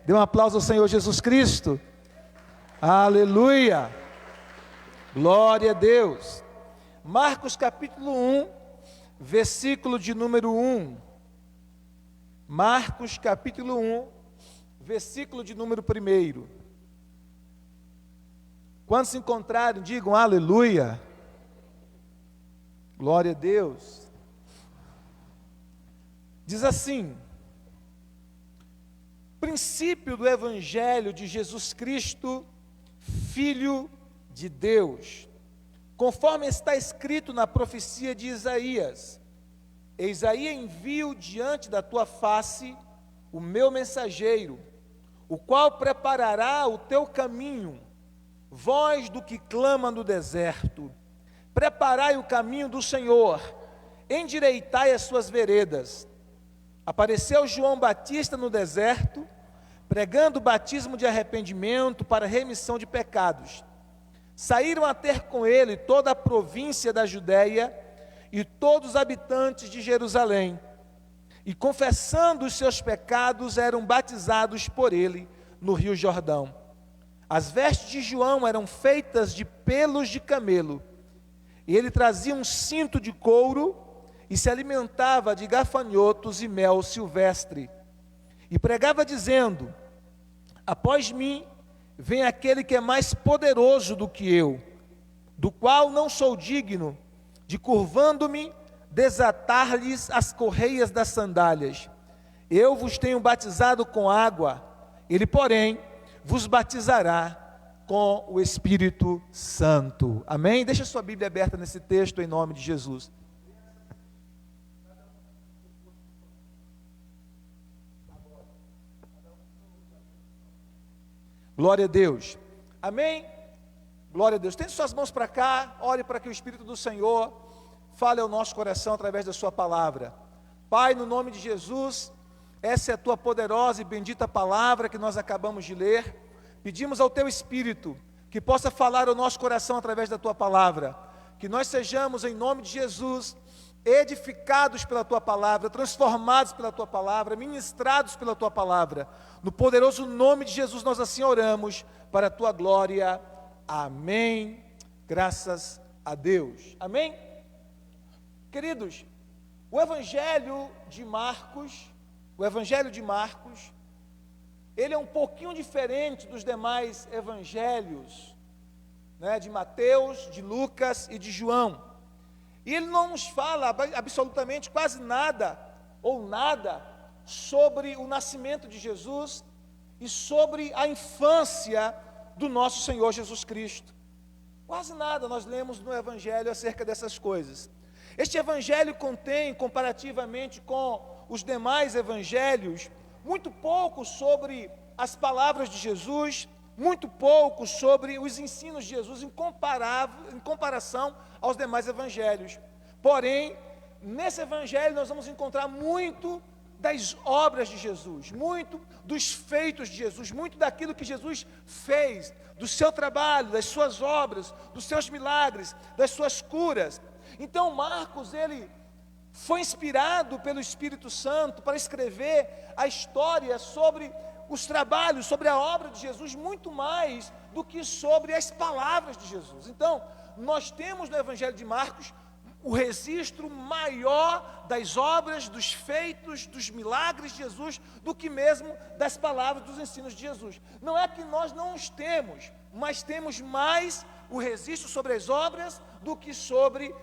Dê um aplauso ao Senhor Jesus Cristo. Aleluia. Glória a Deus. Marcos capítulo 1, versículo de número 1. Marcos capítulo 1, versículo de número 1. Quando se encontrarem, digam aleluia. Glória a Deus. Diz assim: princípio do Evangelho de Jesus Cristo, Filho de Deus, conforme está escrito na profecia de Isaías: eis aí envio diante da tua face o meu mensageiro, o qual preparará o teu caminho. Voz do que clama no deserto, preparai o caminho do Senhor, endireitai as suas veredas. Apareceu João Batista no deserto, pregando o batismo de arrependimento para remissão de pecados. Saíram a ter com ele toda a província da Judéia e todos os habitantes de Jerusalém, e confessando os seus pecados eram batizados por ele no rio Jordão. As vestes de João eram feitas de pelos de camelo, e ele trazia um cinto de couro e se alimentava de gafanhotos e mel silvestre. E pregava dizendo: após mim vem aquele que é mais poderoso do que eu, do qual não sou digno de, curvando-me, desatar-lhes as correias das sandálias. Eu vos tenho batizado com água, ele, porém, vos batizará com o Espírito Santo. Amém? Deixa sua Bíblia aberta nesse texto em nome de Jesus. Glória a Deus. Amém? Glória a Deus. Tende suas mãos para cá, ore para que o Espírito do Senhor fale ao nosso coração através da sua palavra. Pai, no nome de Jesus, essa é a tua poderosa e bendita palavra que nós acabamos de ler. Pedimos ao teu Espírito que possa falar ao nosso coração através da tua palavra. Que nós sejamos, em nome de Jesus, edificados pela tua palavra, transformados pela tua palavra, ministrados pela tua palavra. No poderoso nome de Jesus nós assim oramos, para a tua glória. Amém. Graças a Deus. Amém? Queridos, o Evangelho de Marcos, ele é um pouquinho diferente dos demais evangelhos, né, de Mateus, de Lucas e de João. E ele não nos fala absolutamente quase nada, ou nada, sobre o nascimento de Jesus e sobre a infância do nosso Senhor Jesus Cristo. Quase nada nós lemos no Evangelho acerca dessas coisas. Este Evangelho contém, comparativamente com os demais evangelhos, muito pouco sobre as palavras de Jesus, muito pouco sobre os ensinos de Jesus em comparação aos demais evangelhos. Porém, nesse evangelho nós vamos encontrar muito das obras de Jesus, muito dos feitos de Jesus, muito daquilo que Jesus fez, do seu trabalho, das suas obras, dos seus milagres, das suas curas. Então Marcos, ele foi inspirado pelo Espírito Santo para escrever a história sobre os trabalhos, sobre a obra de Jesus, muito mais do que sobre as palavras de Jesus. Então, nós temos no Evangelho de Marcos o registro maior das obras, dos feitos, dos milagres de Jesus, do que mesmo das palavras, dos ensinos de Jesus. Não é que nós não os temos, mas temos mais o registro sobre as obras do que sobre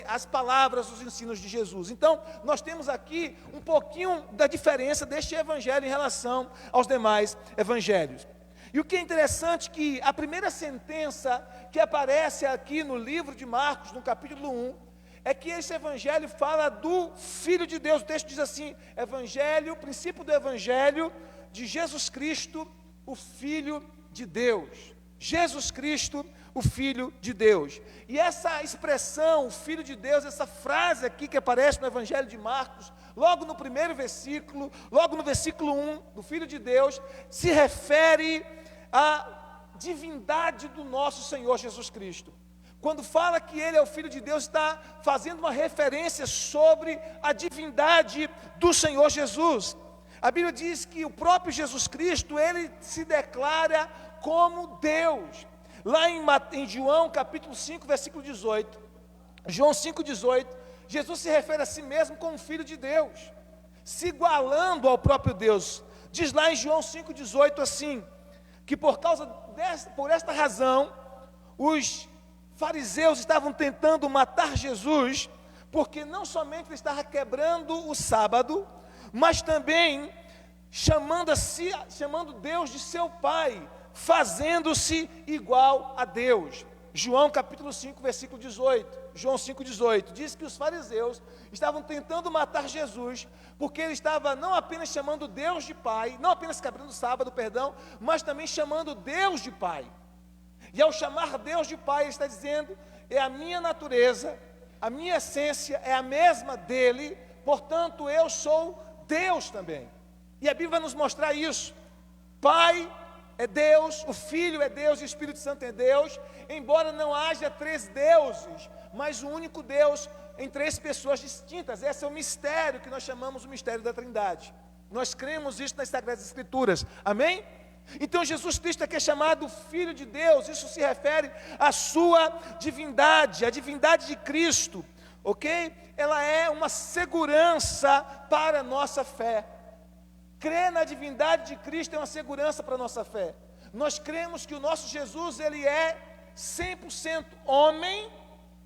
as palavras, os ensinos de Jesus. Então, nós temos aqui um pouquinho da diferença deste evangelho em relação aos demais evangelhos. E o que é interessante é que a primeira sentença que aparece aqui no livro de Marcos, no capítulo 1, é que esse evangelho fala do Filho de Deus. O texto diz assim: evangelho, princípio do evangelho de Jesus Cristo, o Filho de Deus. Jesus Cristo, o Filho de Deus. E essa expressão, o Filho de Deus, essa frase aqui que aparece no Evangelho de Marcos, logo no primeiro versículo, logo no versículo 1, do Filho de Deus, se refere à divindade do nosso Senhor Jesus Cristo. Quando fala que Ele é o Filho de Deus, está fazendo uma referência sobre a divindade do Senhor Jesus. A Bíblia diz que o próprio Jesus Cristo, ele se declara como Deus. Lá em João capítulo 5, versículo 18, João 5,18, Jesus se refere a si mesmo como Filho de Deus, se igualando ao próprio Deus. Diz lá em João 5,18 assim, que por esta razão, os fariseus estavam tentando matar Jesus, porque não somente ele estava quebrando o sábado, mas também chamando Deus de seu Pai, fazendo-se igual a Deus. João capítulo 5, versículo 18, João 5,18, diz que os fariseus estavam tentando matar Jesus, porque ele estava não apenas chamando Deus de Pai, não apenas quebrando o sábado, mas também chamando Deus de Pai. E ao chamar Deus de Pai, ele está dizendo, é a minha natureza, a minha essência é a mesma dele, portanto eu sou Deus também. E a Bíblia vai nos mostrar isso. Pai é Deus, o Filho é Deus e o Espírito Santo é Deus, embora não haja três deuses, mas o único Deus em três pessoas distintas. Esse é o mistério que nós chamamos o mistério da Trindade. Nós cremos isso nas Sagradas Escrituras, amém? Então Jesus Cristo aqui é chamado Filho de Deus, isso se refere à sua divindade, a divindade de Cristo, ok? Ela é uma segurança para a nossa fé. Crer na divindade de Cristo é uma segurança para a nossa fé. Nós cremos que o nosso Jesus, ele é 100% homem,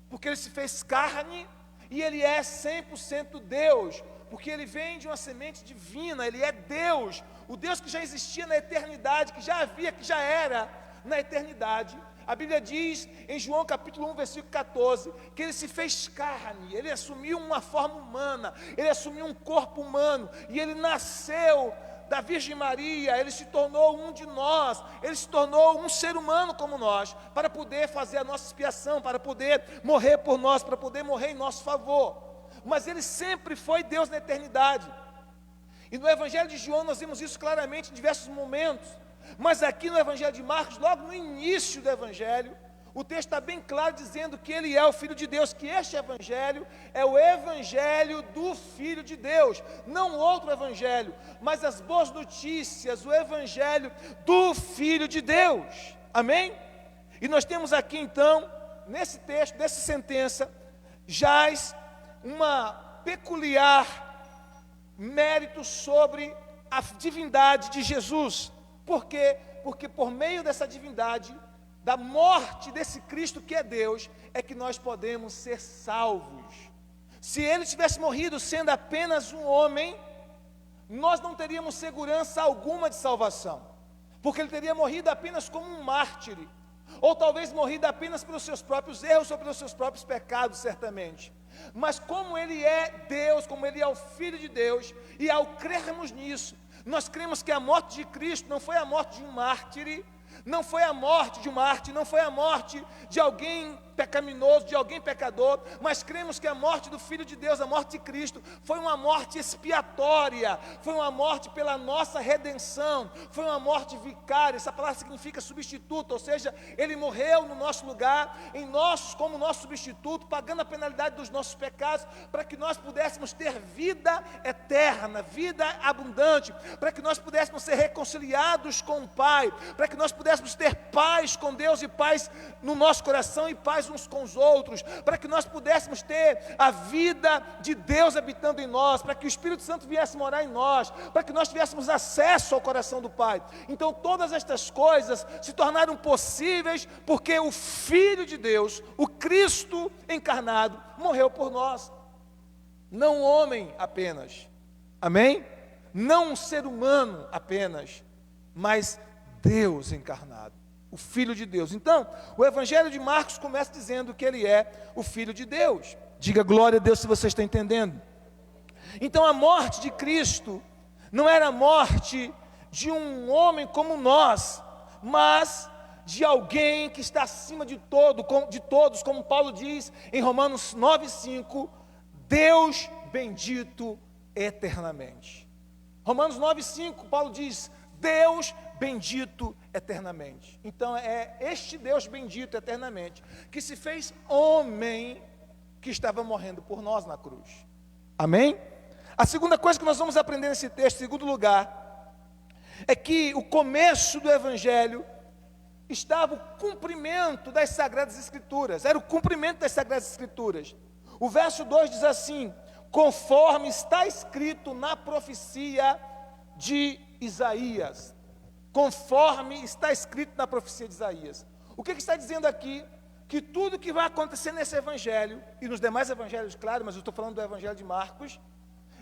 porque ele se fez carne, e ele é 100% Deus, porque ele vem de uma semente divina, ele é Deus, o Deus que já existia na eternidade, que já havia, que já era na eternidade. A Bíblia diz em João capítulo 1, versículo 14, que ele se fez carne, ele assumiu uma forma humana, ele assumiu um corpo humano, e ele nasceu da Virgem Maria, ele se tornou um de nós, ele se tornou um ser humano como nós, para poder fazer a nossa expiação, para poder morrer por nós, para poder morrer em nosso favor. Mas ele sempre foi Deus na eternidade. E no Evangelho de João nós vimos isso claramente em diversos momentos. Mas aqui no Evangelho de Marcos, logo no início do Evangelho, o texto está bem claro dizendo que ele é o Filho de Deus, que este Evangelho é o Evangelho do Filho de Deus, não outro Evangelho, mas as boas notícias, o Evangelho do Filho de Deus, amém? E nós temos aqui então, nesse texto, nessa sentença, jaz uma peculiar mérito sobre a divindade de Jesus. Por quê? Porque por meio dessa divindade, da morte desse Cristo que é Deus, é que nós podemos ser salvos. Se ele tivesse morrido sendo apenas um homem, nós não teríamos segurança alguma de salvação, porque ele teria morrido apenas como um mártir, ou talvez morrido apenas pelos seus próprios erros ou pelos seus próprios pecados, certamente. Mas como ele é Deus, como ele é o Filho de Deus, e ao crermos nisso, nós cremos que a morte de Cristo não foi a morte de um mártir, não foi a morte de um mártir, não foi a morte de alguém pecaminoso, de alguém pecador, mas cremos que a morte do Filho de Deus, a morte de Cristo, foi uma morte expiatória, foi uma morte pela nossa redenção, foi uma morte vicária. Essa palavra significa substituto, ou seja, ele morreu no nosso lugar, como nosso substituto, pagando a penalidade dos nossos pecados, para que nós pudéssemos ter vida eterna, vida abundante, para que nós pudéssemos ser reconciliados com o Pai, para que nós pudéssemos ter paz com Deus e paz no nosso coração e paz uns com os outros, para que nós pudéssemos ter a vida de Deus habitando em nós, para que o Espírito Santo viesse morar em nós, para que nós tivéssemos acesso ao coração do Pai. Então todas estas coisas se tornaram possíveis porque o Filho de Deus, o Cristo encarnado, morreu por nós. Não um homem apenas, amém? Não um ser humano apenas, mas Deus encarnado, o Filho de Deus. Então, o Evangelho de Marcos começa dizendo que ele é o Filho de Deus. Diga glória a Deus se você está entendendo. Então, a morte de Cristo não era a morte de um homem como nós, mas de alguém que está acima de todos, como Paulo diz em Romanos 9,5, Deus bendito eternamente. Romanos 9,5, Paulo diz, Deus bendito eternamente. Então é este Deus bendito eternamente que se fez homem, que estava morrendo por nós na cruz. Amém? A segunda coisa que nós vamos aprender nesse texto, em segundo lugar, é que o começo do Evangelho estava o cumprimento das Sagradas Escrituras, era o cumprimento das Sagradas Escrituras. O verso 2 diz assim: conforme está escrito na profecia de Isaías. Conforme está escrito na profecia de Isaías. O que está dizendo aqui? Que tudo que vai acontecer nesse evangelho, e nos demais evangelhos, claro, mas eu estou falando do evangelho de Marcos,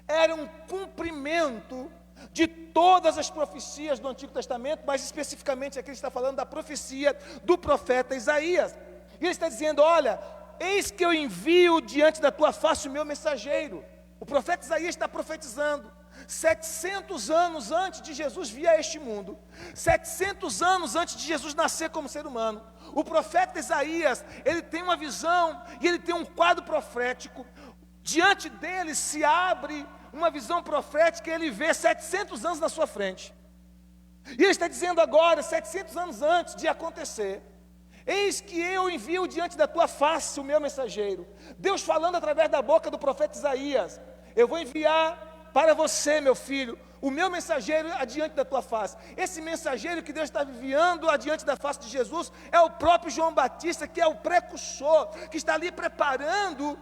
era um cumprimento de todas as profecias do Antigo Testamento, mas especificamente aqui ele está falando da profecia do profeta Isaías. E ele está dizendo: olha, eis que eu envio diante da tua face o meu mensageiro. O profeta Isaías está profetizando 700 anos antes de Jesus vir a este mundo, 700 anos antes de Jesus nascer como ser humano. O profeta Isaías, ele tem uma visão e ele tem um quadro profético. Diante dele se abre uma visão profética e ele vê 700 anos na sua frente. E ele está dizendo agora, 700 anos antes de acontecer: eis que eu envio diante da tua face o meu mensageiro. Deus falando através da boca do profeta Isaías: eu vou enviar para você, meu filho, o meu mensageiro adiante da tua face. Esse mensageiro que Deus está enviando adiante da face de Jesus é o próprio João Batista, que é o precursor, que está ali preparando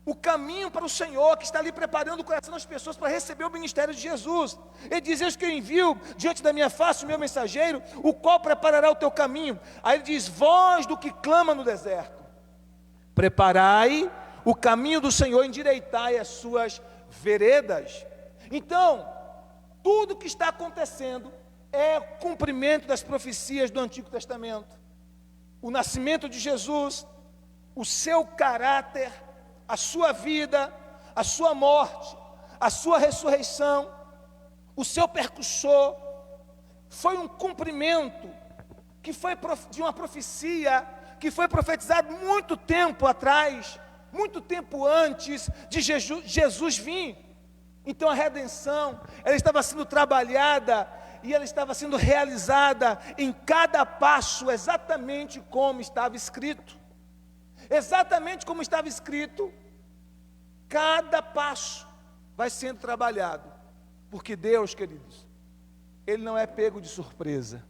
o caminho para o Senhor, que está ali preparando o coração das pessoas para receber o ministério de Jesus. Ele diz: eis que eu envio diante da minha face o meu mensageiro, o qual preparará o teu caminho. Aí ele diz: voz do que clama no deserto, preparai o caminho do Senhor, endireitai as suas veredas. Então, tudo que está acontecendo é cumprimento das profecias do Antigo Testamento. O nascimento de Jesus, o seu caráter, a sua vida, a sua morte, a sua ressurreição, o seu percussor, foi um cumprimento que foi de uma profecia que foi profetizada muito tempo atrás, muito tempo antes de Jesus vir. Então a redenção, ela estava sendo trabalhada e ela estava sendo realizada em cada passo, exatamente como estava escrito. Exatamente como estava escrito, cada passo vai sendo trabalhado. Porque Deus, queridos, Ele não é pego de surpresa.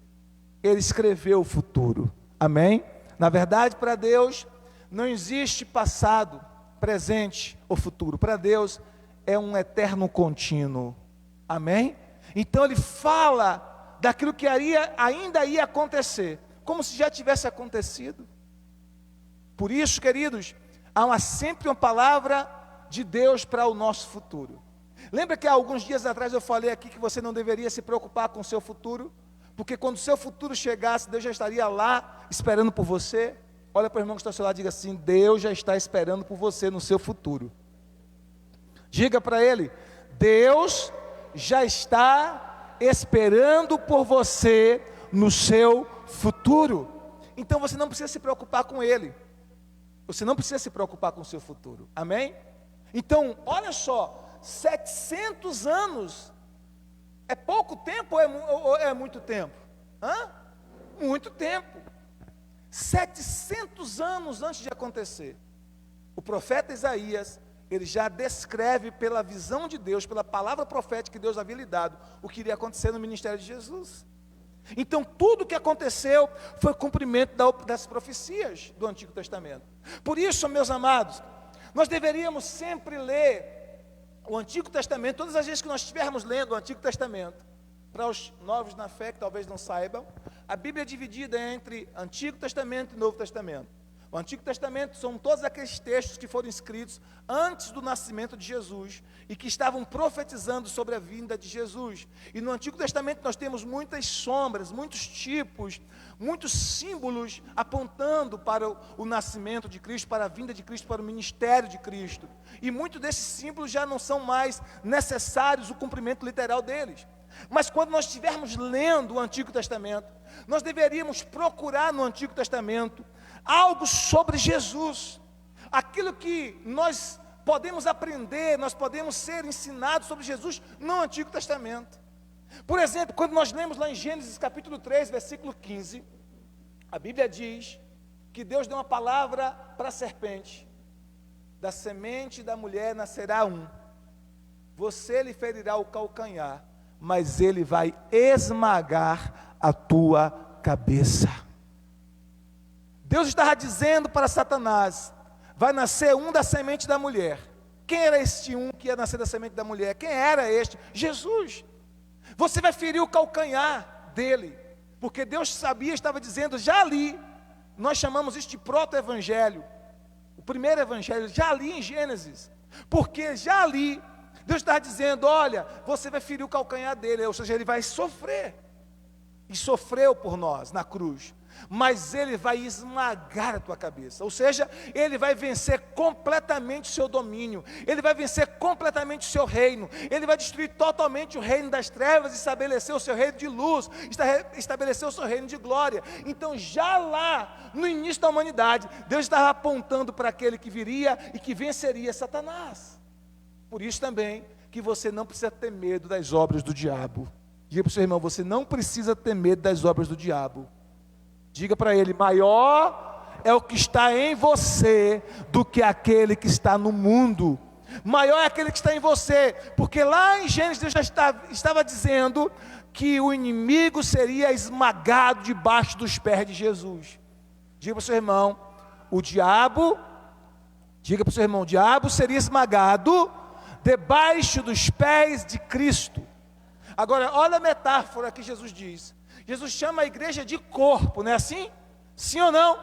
Ele escreveu o futuro. Amém? Na verdade, para Deus não existe passado, presente ou futuro. Para Deus é um eterno contínuo. Amém? Então Ele fala daquilo que ainda ia acontecer, como se já tivesse acontecido. Por isso, queridos, há sempre uma palavra de Deus para o nosso futuro. Lembra que há alguns dias atrás eu falei aqui que você não deveria se preocupar com o seu futuro? Porque quando o seu futuro chegasse, Deus já estaria lá esperando por você. Olha para o irmão que está ao seu lado e diga assim: Deus já está esperando por você no seu futuro. Diga para ele: Deus já está esperando por você no seu futuro. Então você não precisa se preocupar com ele. Você não precisa se preocupar com o seu futuro. Amém? Então, olha só, 700 anos é pouco tempo ou é muito tempo? Muito tempo. 700 anos antes de acontecer, o profeta Isaías, ele já descreve pela visão de Deus, pela palavra profética que Deus havia lhe dado, o que iria acontecer no ministério de Jesus. Então tudo o que aconteceu foi cumprimento das profecias do Antigo Testamento. Por isso, meus amados, nós deveríamos sempre ler o Antigo Testamento, todas as vezes que nós estivermos lendo o Antigo Testamento. Para os novos na fé que talvez não saibam, a Bíblia é dividida entre Antigo Testamento e Novo Testamento. O Antigo Testamento são todos aqueles textos que foram escritos antes do nascimento de Jesus e que estavam profetizando sobre a vinda de Jesus. E no Antigo Testamento nós temos muitas sombras, muitos tipos, muitos símbolos apontando para o nascimento de Cristo, para a vinda de Cristo, para o ministério de Cristo. E muitos desses símbolos já não são mais necessários o cumprimento literal deles. Mas quando nós estivermos lendo o Antigo Testamento, nós deveríamos procurar no Antigo Testamento algo sobre Jesus, aquilo que nós podemos aprender, nós podemos ser ensinados sobre Jesus no Antigo Testamento. Por exemplo, quando nós lemos lá em Gênesis capítulo 3, versículo 15, a Bíblia diz que Deus deu uma palavra para a serpente: da semente da mulher nascerá um. você lhe ferirá o calcanhar, mas ele vai esmagar a tua cabeça. Deus estava dizendo para Satanás: vai nascer um da semente da mulher. Quem era este um que ia nascer da semente da mulher? Quem era este? Jesus. Você vai ferir o calcanhar dele, porque Deus sabia, estava dizendo já ali. Nós chamamos isso de proto-evangelho, o primeiro evangelho, já ali em Gênesis, porque já ali Deus está dizendo: olha, você vai ferir o calcanhar dele, ou seja, ele vai sofrer, e sofreu por nós na cruz, mas ele vai esmagar a tua cabeça, ou seja, ele vai vencer completamente o seu domínio, ele vai vencer completamente o seu reino, ele vai destruir totalmente o reino das trevas, estabelecer o seu reino de luz, estabelecer o seu reino de glória. Então já lá, no início da humanidade, Deus estava apontando para aquele que viria e que venceria Satanás. Por isso também, que você não precisa ter medo das obras do diabo. Diga para o seu irmão: você não precisa ter medo das obras do diabo. Diga para ele: maior é o que está em você do que aquele que está no mundo. Maior é aquele que está em você, porque lá em Gênesis Deus já estava dizendo que o inimigo seria esmagado debaixo dos pés de Jesus. Diga para o seu irmão: o diabo seria esmagado debaixo dos pés de Cristo. Agora, olha a metáfora que Jesus diz. Jesus chama a igreja de corpo, não é assim? Sim ou não?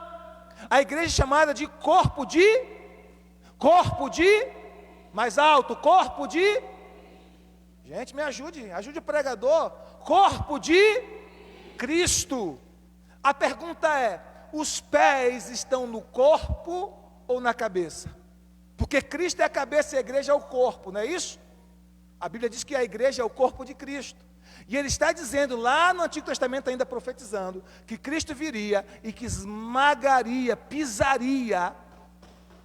A igreja é chamada de corpo de, mais alto, gente, me ajude o pregador, corpo de Cristo. A pergunta é: os pés estão no corpo ou na cabeça? Porque Cristo é a cabeça e a igreja é o corpo, não é isso? A Bíblia diz que a igreja é o corpo de Cristo. E ele está dizendo lá no Antigo Testamento, ainda profetizando, que Cristo viria e que esmagaria, pisaria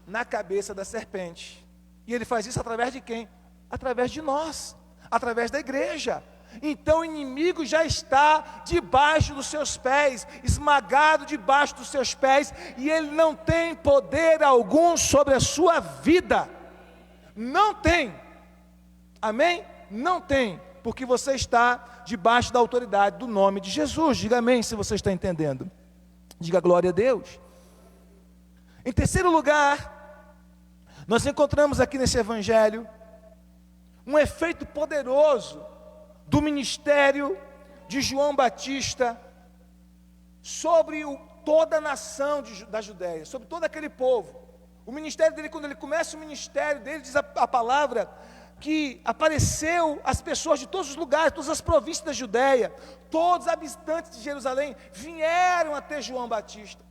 na cabeça da serpente. E ele faz isso através de quem? Através de nós, através da igreja. Então o inimigo já está debaixo dos seus pés, esmagado debaixo dos seus pés, e ele não tem poder algum sobre a sua vida. Não tem. Amém? Não tem. Porque você está debaixo da autoridade do nome de Jesus. Diga amém se você está entendendo. Diga glória a Deus. Em terceiro lugar, nós encontramos aqui nesse evangelho um efeito poderoso do ministério de João Batista sobre toda a nação da Judéia, sobre todo aquele povo. O ministério dele, quando ele começa o ministério dele, diz a palavra que apareceu as pessoas de todos os lugares, todas as províncias da Judéia, todos os habitantes de Jerusalém vieram até João Batista,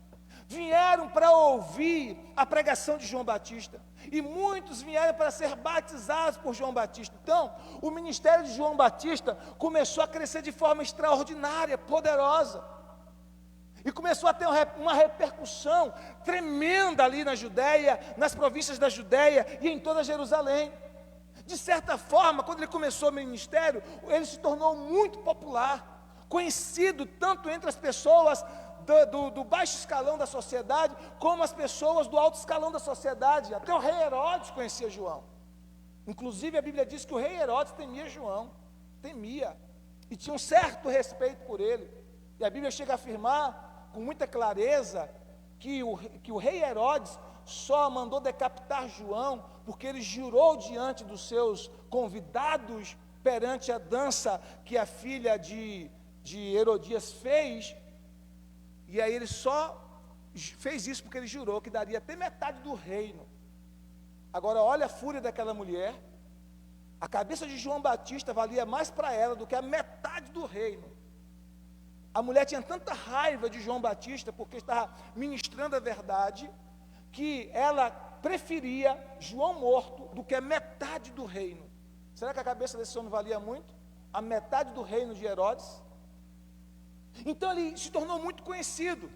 vieram para ouvir a pregação de João Batista, e muitos vieram para ser batizados por João Batista. Então, o ministério de João Batista começou a crescer de forma extraordinária, poderosa, e começou a ter uma repercussão tremenda ali na Judéia, nas províncias da Judéia e em toda Jerusalém. De certa forma, quando ele começou o ministério, ele se tornou muito popular, conhecido tanto entre as pessoas do baixo escalão da sociedade, como as pessoas do alto escalão da sociedade. Até o rei Herodes conhecia João. Inclusive a Bíblia diz que o rei Herodes temia João, e tinha um certo respeito por ele. E a Bíblia chega a afirmar com muita clareza que o rei Herodes só mandou decapitar João porque ele jurou diante dos seus convidados perante a dança que a filha de Herodias fez. E aí ele só fez isso porque ele jurou que daria até metade do reino. Agora olha a fúria daquela mulher. A cabeça de João Batista valia mais para ela do que a metade do reino. A mulher tinha tanta raiva de João Batista porque estava ministrando a verdade, que ela preferia João morto do que a metade do reino. Será que a cabeça desse homem valia muito? A metade do reino de Herodes? Então ele se tornou muito conhecido,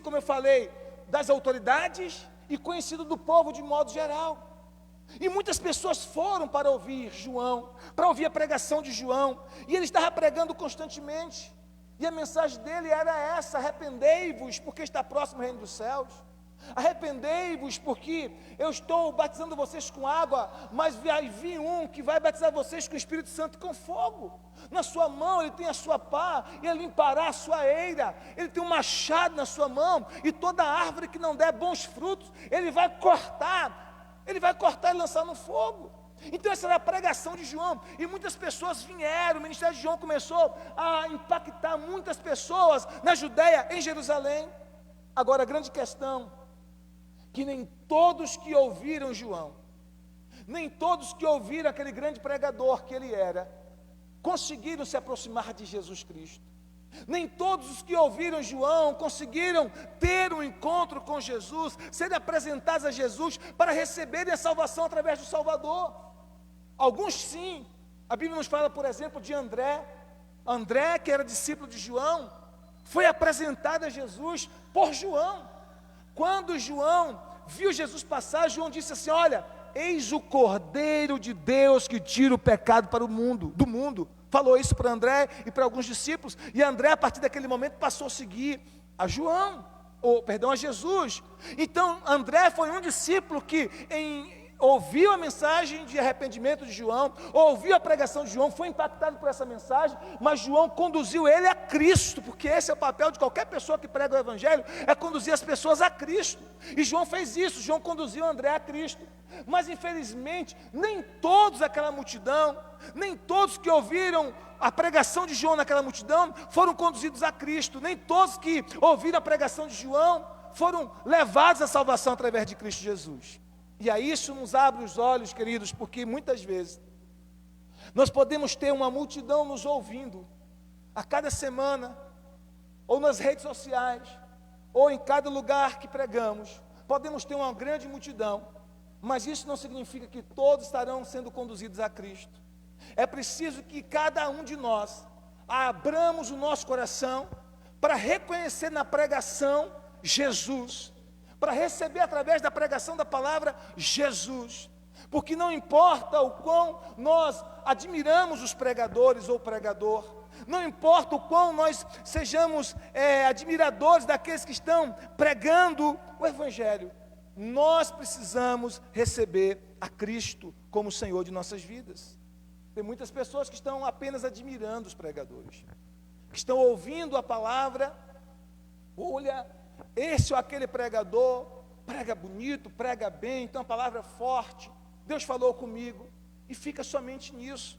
como eu falei, das autoridades e conhecido do povo de modo geral. E muitas pessoas foram para ouvir João, para ouvir a pregação de João, e ele estava pregando constantemente, e a mensagem dele era essa: arrependei-vos, porque está próximo o reino dos céus. Arrependei-vos, porque eu estou batizando vocês com água, mas vai vir um que vai batizar vocês com o Espírito Santo e com fogo. Na sua mão ele tem a sua pá, e ele limpará a sua eira. Ele tem um machado na sua mão, e toda árvore que não der bons frutos, ele vai cortar e lançar no fogo. Então essa era a pregação de João, e muitas pessoas vieram, o ministério de João começou a impactar muitas pessoas na Judéia, em Jerusalém. Agora a grande questão, que nem todos que ouviram João, nem todos que ouviram aquele grande pregador que ele era, conseguiram se aproximar de Jesus Cristo. Nem todos os que ouviram João conseguiram ter um encontro com Jesus, serem apresentados a Jesus para receberem a salvação através do Salvador. Alguns sim. A Bíblia nos fala, por exemplo, de André. André, que era discípulo de João, foi apresentado a Jesus por João. Quando João viu Jesus passar, João disse assim: olha, eis o Cordeiro de Deus que tira o pecado do mundo. Falou isso para André e para alguns discípulos, e André, a partir daquele momento, passou a seguir a Jesus. Então André foi um discípulo que ouviu a mensagem de arrependimento de João, ouviu a pregação de João, foi impactado por essa mensagem, mas João conduziu ele a Cristo, porque esse é o papel de qualquer pessoa que prega o Evangelho, é conduzir as pessoas a Cristo. E João fez isso, João conduziu André a Cristo. Mas infelizmente, nem todos daquela multidão, nem todos que ouviram a pregação de João naquela multidão foram conduzidos a Cristo, nem todos que ouviram a pregação de João foram levados à salvação através de Cristo Jesus. E aí isso nos abre os olhos, queridos, porque muitas vezes nós podemos ter uma multidão nos ouvindo a cada semana, ou nas redes sociais, ou em cada lugar que pregamos. Podemos ter uma grande multidão, mas isso não significa que todos estarão sendo conduzidos a Cristo. É preciso que cada um de nós abramos o nosso coração para reconhecer na pregação Jesus, para receber através da pregação da palavra Jesus, porque não importa o quão nós admiramos os pregadores ou o pregador, não importa o quão nós sejamos admiradores daqueles que estão pregando o Evangelho, nós precisamos receber a Cristo como Senhor de nossas vidas. Tem muitas pessoas que estão apenas admirando os pregadores, que estão ouvindo a palavra, olha, esse ou aquele pregador, prega bonito, prega bem, tem uma palavra forte, Deus falou comigo, e fica somente nisso.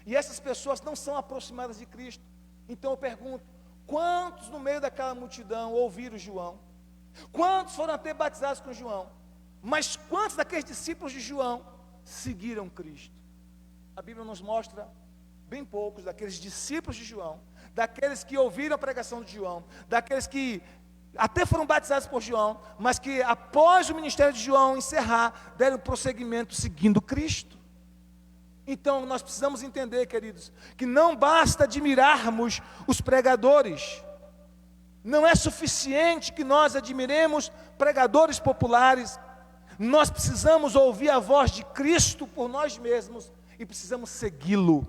E essas pessoas não são aproximadas de Cristo. Então eu pergunto, quantos no meio daquela multidão ouviram João? Quantos foram até batizados com João? Mas quantos daqueles discípulos de João seguiram Cristo? A Bíblia nos mostra bem poucos daqueles discípulos de João, daqueles que ouviram a pregação de João, daqueles que até foram batizados por João, mas que após o ministério de João encerrar, deram prosseguimento seguindo Cristo. Então nós precisamos entender, queridos, que não basta admirarmos os pregadores, não é suficiente que nós admiremos pregadores populares, nós precisamos ouvir a voz de Cristo por nós mesmos e precisamos segui-lo.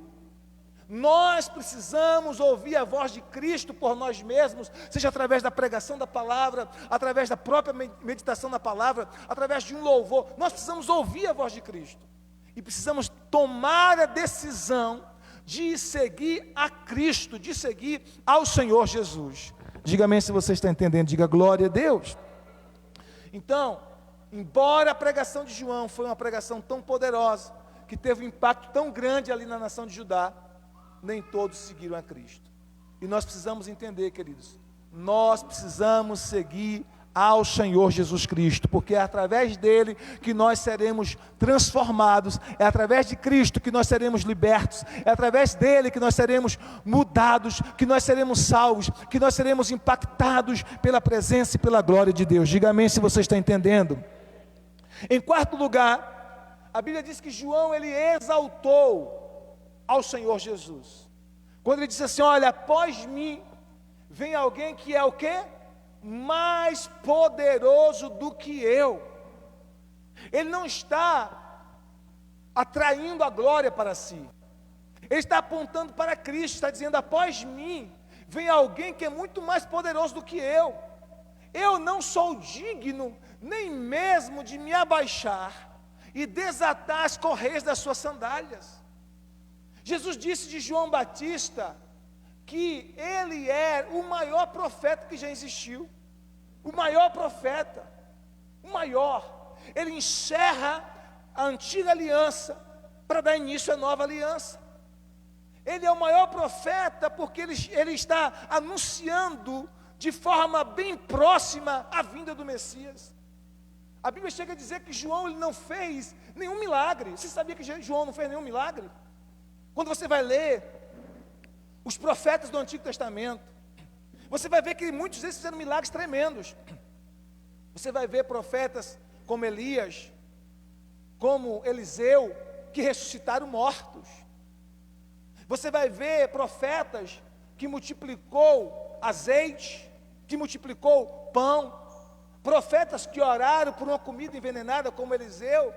Nós precisamos ouvir a voz de Cristo por nós mesmos, seja através da pregação da palavra, através da própria meditação da palavra, através de um louvor. Nós precisamos ouvir a voz de Cristo e precisamos tomar a decisão de seguir a Cristo, de seguir ao Senhor Jesus. Diga amém se você está entendendo, diga glória a Deus. Então, embora a pregação de João foi uma pregação tão poderosa, que teve um impacto tão grande ali na nação de Judá, nem todos seguiram a Cristo. E nós precisamos entender, queridos, nós precisamos seguir ao Senhor Jesus Cristo, porque é através dele que nós seremos transformados, é através de Cristo que nós seremos libertos, é através dele que nós seremos mudados, que nós seremos salvos, que nós seremos impactados pela presença e pela glória de Deus. Diga amém se você está entendendo. Em quarto lugar, a Bíblia diz que João, ele exaltou ao Senhor Jesus, quando ele disse assim: olha, após mim vem alguém que é o quê? Mais poderoso do que eu. Ele não está atraindo a glória para si, ele está apontando para Cristo, está dizendo: após mim vem alguém que é muito mais poderoso do que eu não sou digno nem mesmo de me abaixar e desatar as correias das suas sandálias. Jesus disse de João Batista que ele é o maior profeta que já existiu, o maior profeta, o maior. Ele encerra a antiga aliança para dar início à nova aliança. Ele é o maior profeta porque ele está anunciando de forma bem próxima a vinda do Messias. A Bíblia chega a dizer que João ele não fez nenhum milagre. Você sabia que João não fez nenhum milagre? Quando você vai ler os profetas do Antigo Testamento, você vai ver que muitos deles fizeram milagres tremendos. Você vai ver profetas como Elias, como Eliseu, que ressuscitaram mortos. Você vai ver profetas que multiplicou azeite, que multiplicou pão, profetas que oraram por uma comida envenenada como Eliseu,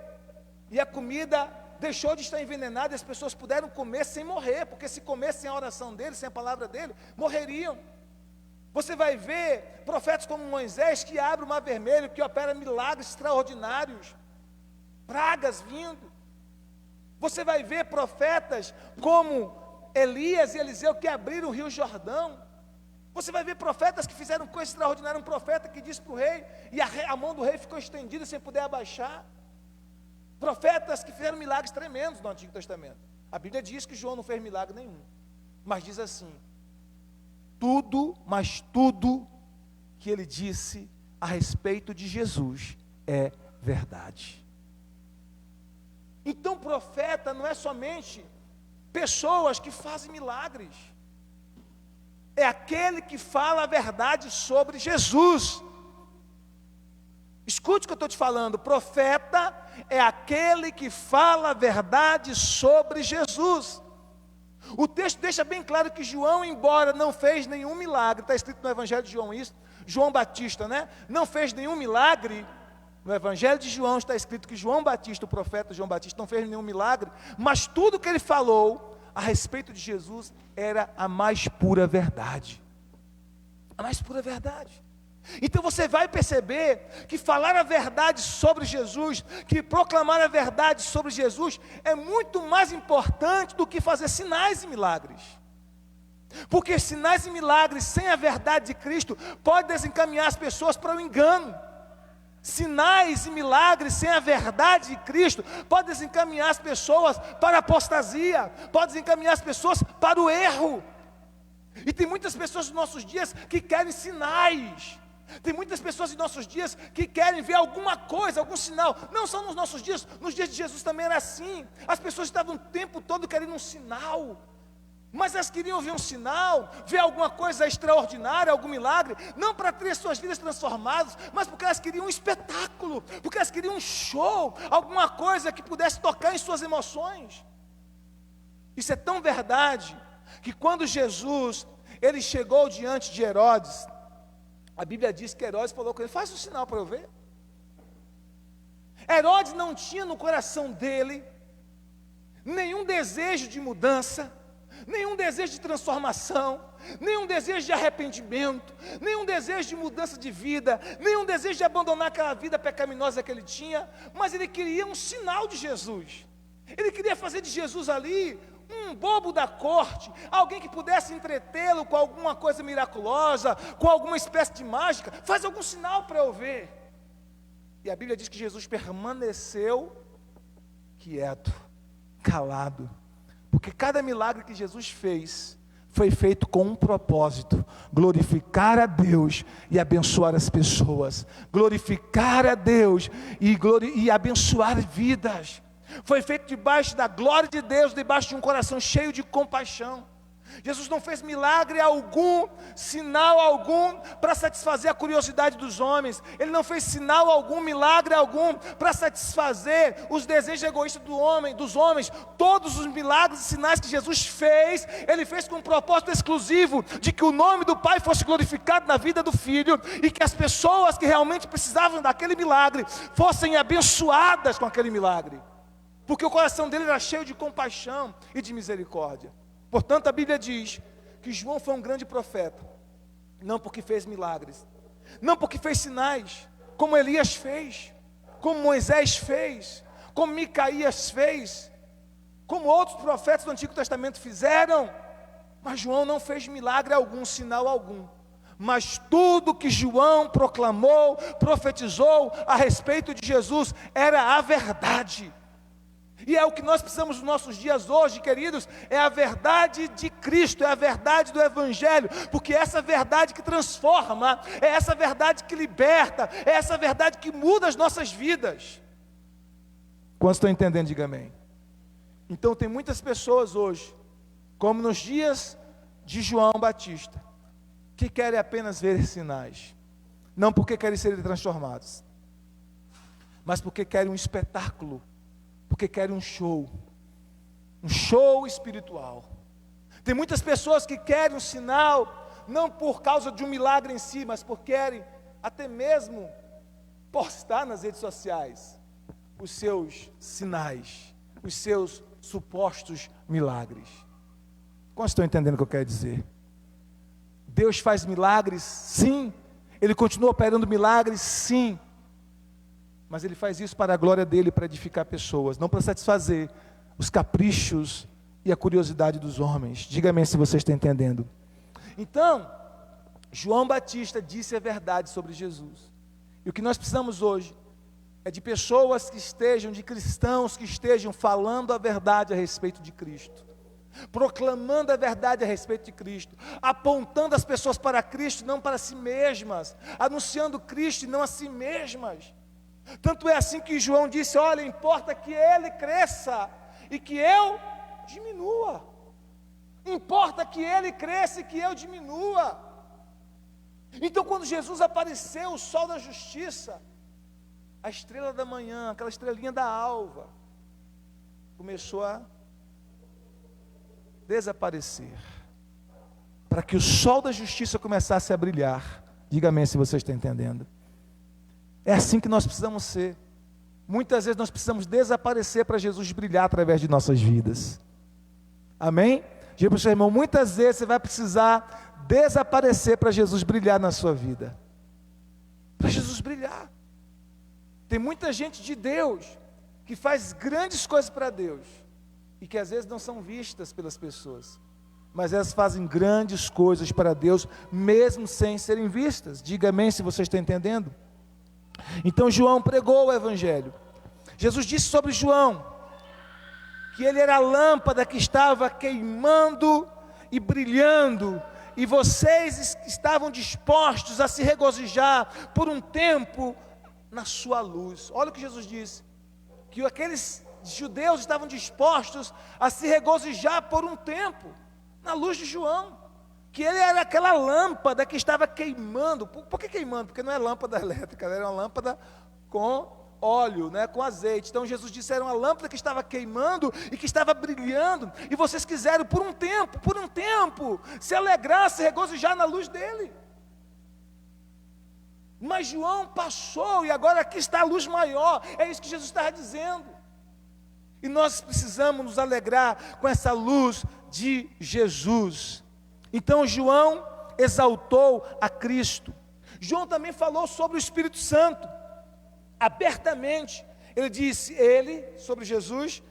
e a comida deixou de estar envenenada e as pessoas puderam comer sem morrer, porque se comessem a oração dele, sem a palavra dele, morreriam. Você vai ver profetas como Moisés, que abre o mar vermelho, que opera milagres extraordinários, pragas vindo. Você vai ver profetas como Elias e Eliseu, que abriram o rio Jordão. Você vai ver profetas que fizeram coisas extraordinárias. Um profeta que disse para o rei, e a mão do rei ficou estendida sem poder abaixar. Profetas que fizeram milagres tremendos no Antigo Testamento. A Bíblia diz que João não fez milagre nenhum, mas diz assim: tudo que ele disse a respeito de Jesus é verdade. Então profeta não é somente pessoas que fazem milagres, é aquele que fala a verdade sobre Jesus. Escute o que eu estou te falando. Profeta é aquele que fala a verdade sobre Jesus. O texto deixa bem claro que João, embora não fez nenhum milagre, está escrito no Evangelho de João isso, João Batista, né? Não fez nenhum milagre. No Evangelho de João está escrito que João Batista, o profeta João Batista, não fez nenhum milagre, mas tudo que ele falou a respeito de Jesus era a mais pura verdade. A mais pura verdade. Então você vai perceber que falar a verdade sobre Jesus, que proclamar a verdade sobre Jesus, é muito mais importante do que fazer sinais e milagres. Porque sinais e milagres sem a verdade de Cristo podem desencaminhar as pessoas para o engano. Sinais e milagres sem a verdade de Cristo podem desencaminhar as pessoas para a apostasia, podem desencaminhar as pessoas para o erro. E tem muitas pessoas nos nossos dias que querem sinais. Tem muitas pessoas em nossos dias que querem ver alguma coisa, algum sinal. Não só nos nossos dias, nos dias de Jesus também era assim. As pessoas estavam o tempo todo querendo um sinal, mas elas queriam ver um sinal, ver alguma coisa extraordinária, algum milagre, não para ter suas vidas transformadas, mas porque elas queriam um espetáculo, porque elas queriam um show, alguma coisa que pudesse tocar em suas emoções. Isso é tão verdade, que quando Jesus, ele chegou diante de Herodes, a Bíblia diz que Herodes falou com ele: faz um sinal para eu ver. Herodes não tinha no coração dele nenhum desejo de mudança, nenhum desejo de transformação, nenhum desejo de arrependimento, nenhum desejo de mudança de vida, nenhum desejo de abandonar aquela vida pecaminosa que ele tinha, mas ele queria um sinal de Jesus. Ele queria fazer de Jesus ali um bobo da corte, alguém que pudesse entretê-lo com alguma coisa miraculosa, com alguma espécie de mágica. Faz algum sinal para eu ver. E a Bíblia diz que Jesus permaneceu quieto, calado, porque cada milagre que Jesus fez foi feito com um propósito: glorificar a Deus e abençoar as pessoas, glorificar a Deus e abençoar vidas. Foi feito debaixo da glória de Deus, debaixo de um coração cheio de compaixão. Jesus não fez milagre algum, sinal algum, para satisfazer a curiosidade dos homens. Ele não fez sinal algum, milagre algum, para satisfazer os desejos egoístas dos homens. Todos os milagres e sinais que Jesus fez, ele fez com um propósito exclusivo, de que o nome do Pai fosse glorificado na vida do Filho, e que as pessoas que realmente precisavam daquele milagre, fossem abençoadas com aquele milagre. Porque o coração dele era cheio de compaixão e de misericórdia. Portanto, a Bíblia diz que João foi um grande profeta, não porque fez milagres, não porque fez sinais, como Elias fez, como Moisés fez, como Micaías fez, como outros profetas do Antigo Testamento fizeram. Mas João não fez milagre algum, sinal algum. Mas tudo que João proclamou, profetizou a respeito de Jesus, era a verdade. E é o que nós precisamos nos nossos dias hoje, queridos, é a verdade de Cristo, é a verdade do Evangelho, porque é essa verdade que transforma, é essa verdade que liberta, é essa verdade que muda as nossas vidas. Quantos estão entendendo? Diga amém. Então tem muitas pessoas hoje, como nos dias de João Batista, que querem apenas ver sinais, não porque querem ser transformados, mas porque querem um espetáculo, porque querem um show espiritual. Tem muitas pessoas que querem um sinal, não por causa de um milagre em si, mas porque querem até mesmo postar nas redes sociais os seus sinais, os seus supostos milagres. Quantos estão entendendo o que eu quero dizer? Deus faz milagres, sim. Ele continua operando milagres, sim. Mas Ele faz isso para a glória dEle, para edificar pessoas, não para satisfazer os caprichos e a curiosidade dos homens. Diga-me se você está entendendo. Então, João Batista disse a verdade sobre Jesus. E o que nós precisamos hoje é de pessoas que estejam, de cristãos que estejam falando a verdade a respeito de Cristo, proclamando a verdade a respeito de Cristo, apontando as pessoas para Cristo, não para si mesmas, anunciando Cristo e não a si mesmas. Tanto é assim que João disse: olha, importa que Ele cresça e que eu diminua. Importa que Ele cresça e que eu diminua. Então, quando Jesus apareceu, o sol da justiça, a estrela da manhã, aquela estrelinha da alva, começou a desaparecer, para que o sol da justiça começasse a brilhar. Diga amém se você está entendendo. É assim que nós precisamos ser. Muitas vezes nós precisamos desaparecer para Jesus brilhar através de nossas vidas. Amém? Diga para o seu irmão, muitas vezes você vai precisar desaparecer para Jesus brilhar na sua vida. Para Jesus brilhar. Tem muita gente de Deus que faz grandes coisas para Deus e que às vezes não são vistas pelas pessoas, mas elas fazem grandes coisas para Deus mesmo sem serem vistas. Diga amém se você está entendendo. Então João pregou o Evangelho. Jesus disse sobre João que ele era a lâmpada que estava queimando e brilhando, e vocês estavam dispostos a se regozijar por um tempo na sua luz. Olha o que Jesus disse, que aqueles judeus estavam dispostos a se regozijar por um tempo na luz de João, que ele era aquela lâmpada que estava queimando. Por que queimando? Porque não é lâmpada elétrica, era uma lâmpada com óleo, né, com azeite. Então Jesus disse, era uma lâmpada que estava queimando e que estava brilhando, e vocês quiseram por um tempo, se alegrar, se regozijar na luz dele. Mas João passou e agora aqui está a luz maior. É isso que Jesus estava dizendo. E nós precisamos nos alegrar com essa luz de Jesus. Então João exaltou a Cristo. João também falou sobre o Espírito Santo, abertamente. Ele disse, sobre Jesus,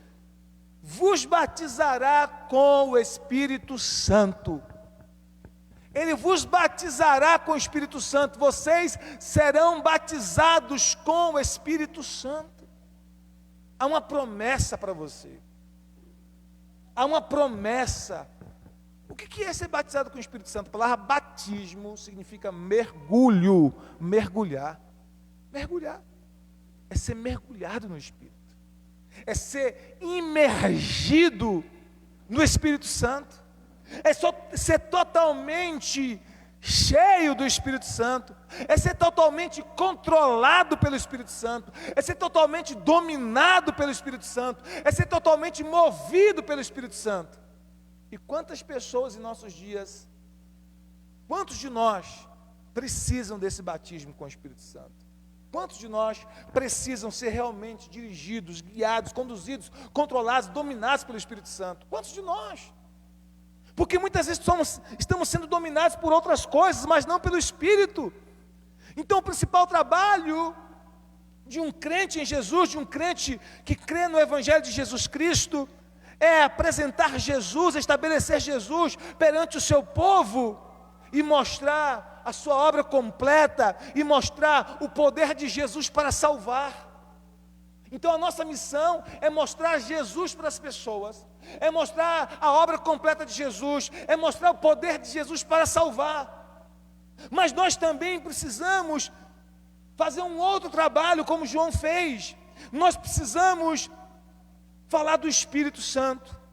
vos batizará com o Espírito Santo. Ele vos batizará com o Espírito Santo. Vocês serão batizados com o Espírito Santo. Há uma promessa para você. Há uma promessa. O que é ser batizado com o Espírito Santo? A palavra batismo significa mergulho, mergulhar. Mergulhar é ser mergulhado no Espírito, é ser imergido no Espírito Santo, é ser totalmente cheio do Espírito Santo, é ser totalmente controlado pelo Espírito Santo, é ser totalmente dominado pelo Espírito Santo, é ser totalmente movido pelo Espírito Santo. E quantas pessoas em nossos dias, quantos de nós precisam desse batismo com o Espírito Santo? Quantos de nós precisam ser realmente dirigidos, guiados, conduzidos, controlados, dominados pelo Espírito Santo? Quantos de nós? Porque muitas vezes estamos sendo dominados por outras coisas, mas não pelo Espírito. Então o principal trabalho de um crente em Jesus, de um crente que crê no Evangelho de Jesus Cristo, é apresentar Jesus, estabelecer Jesus perante o seu povo e mostrar a sua obra completa e mostrar o poder de Jesus para salvar. Então a nossa missão é mostrar Jesus para as pessoas, é mostrar a obra completa de Jesus, é mostrar o poder de Jesus para salvar. Mas nós também precisamos fazer um outro trabalho, como João fez. Nós precisamos falar do Espírito Santo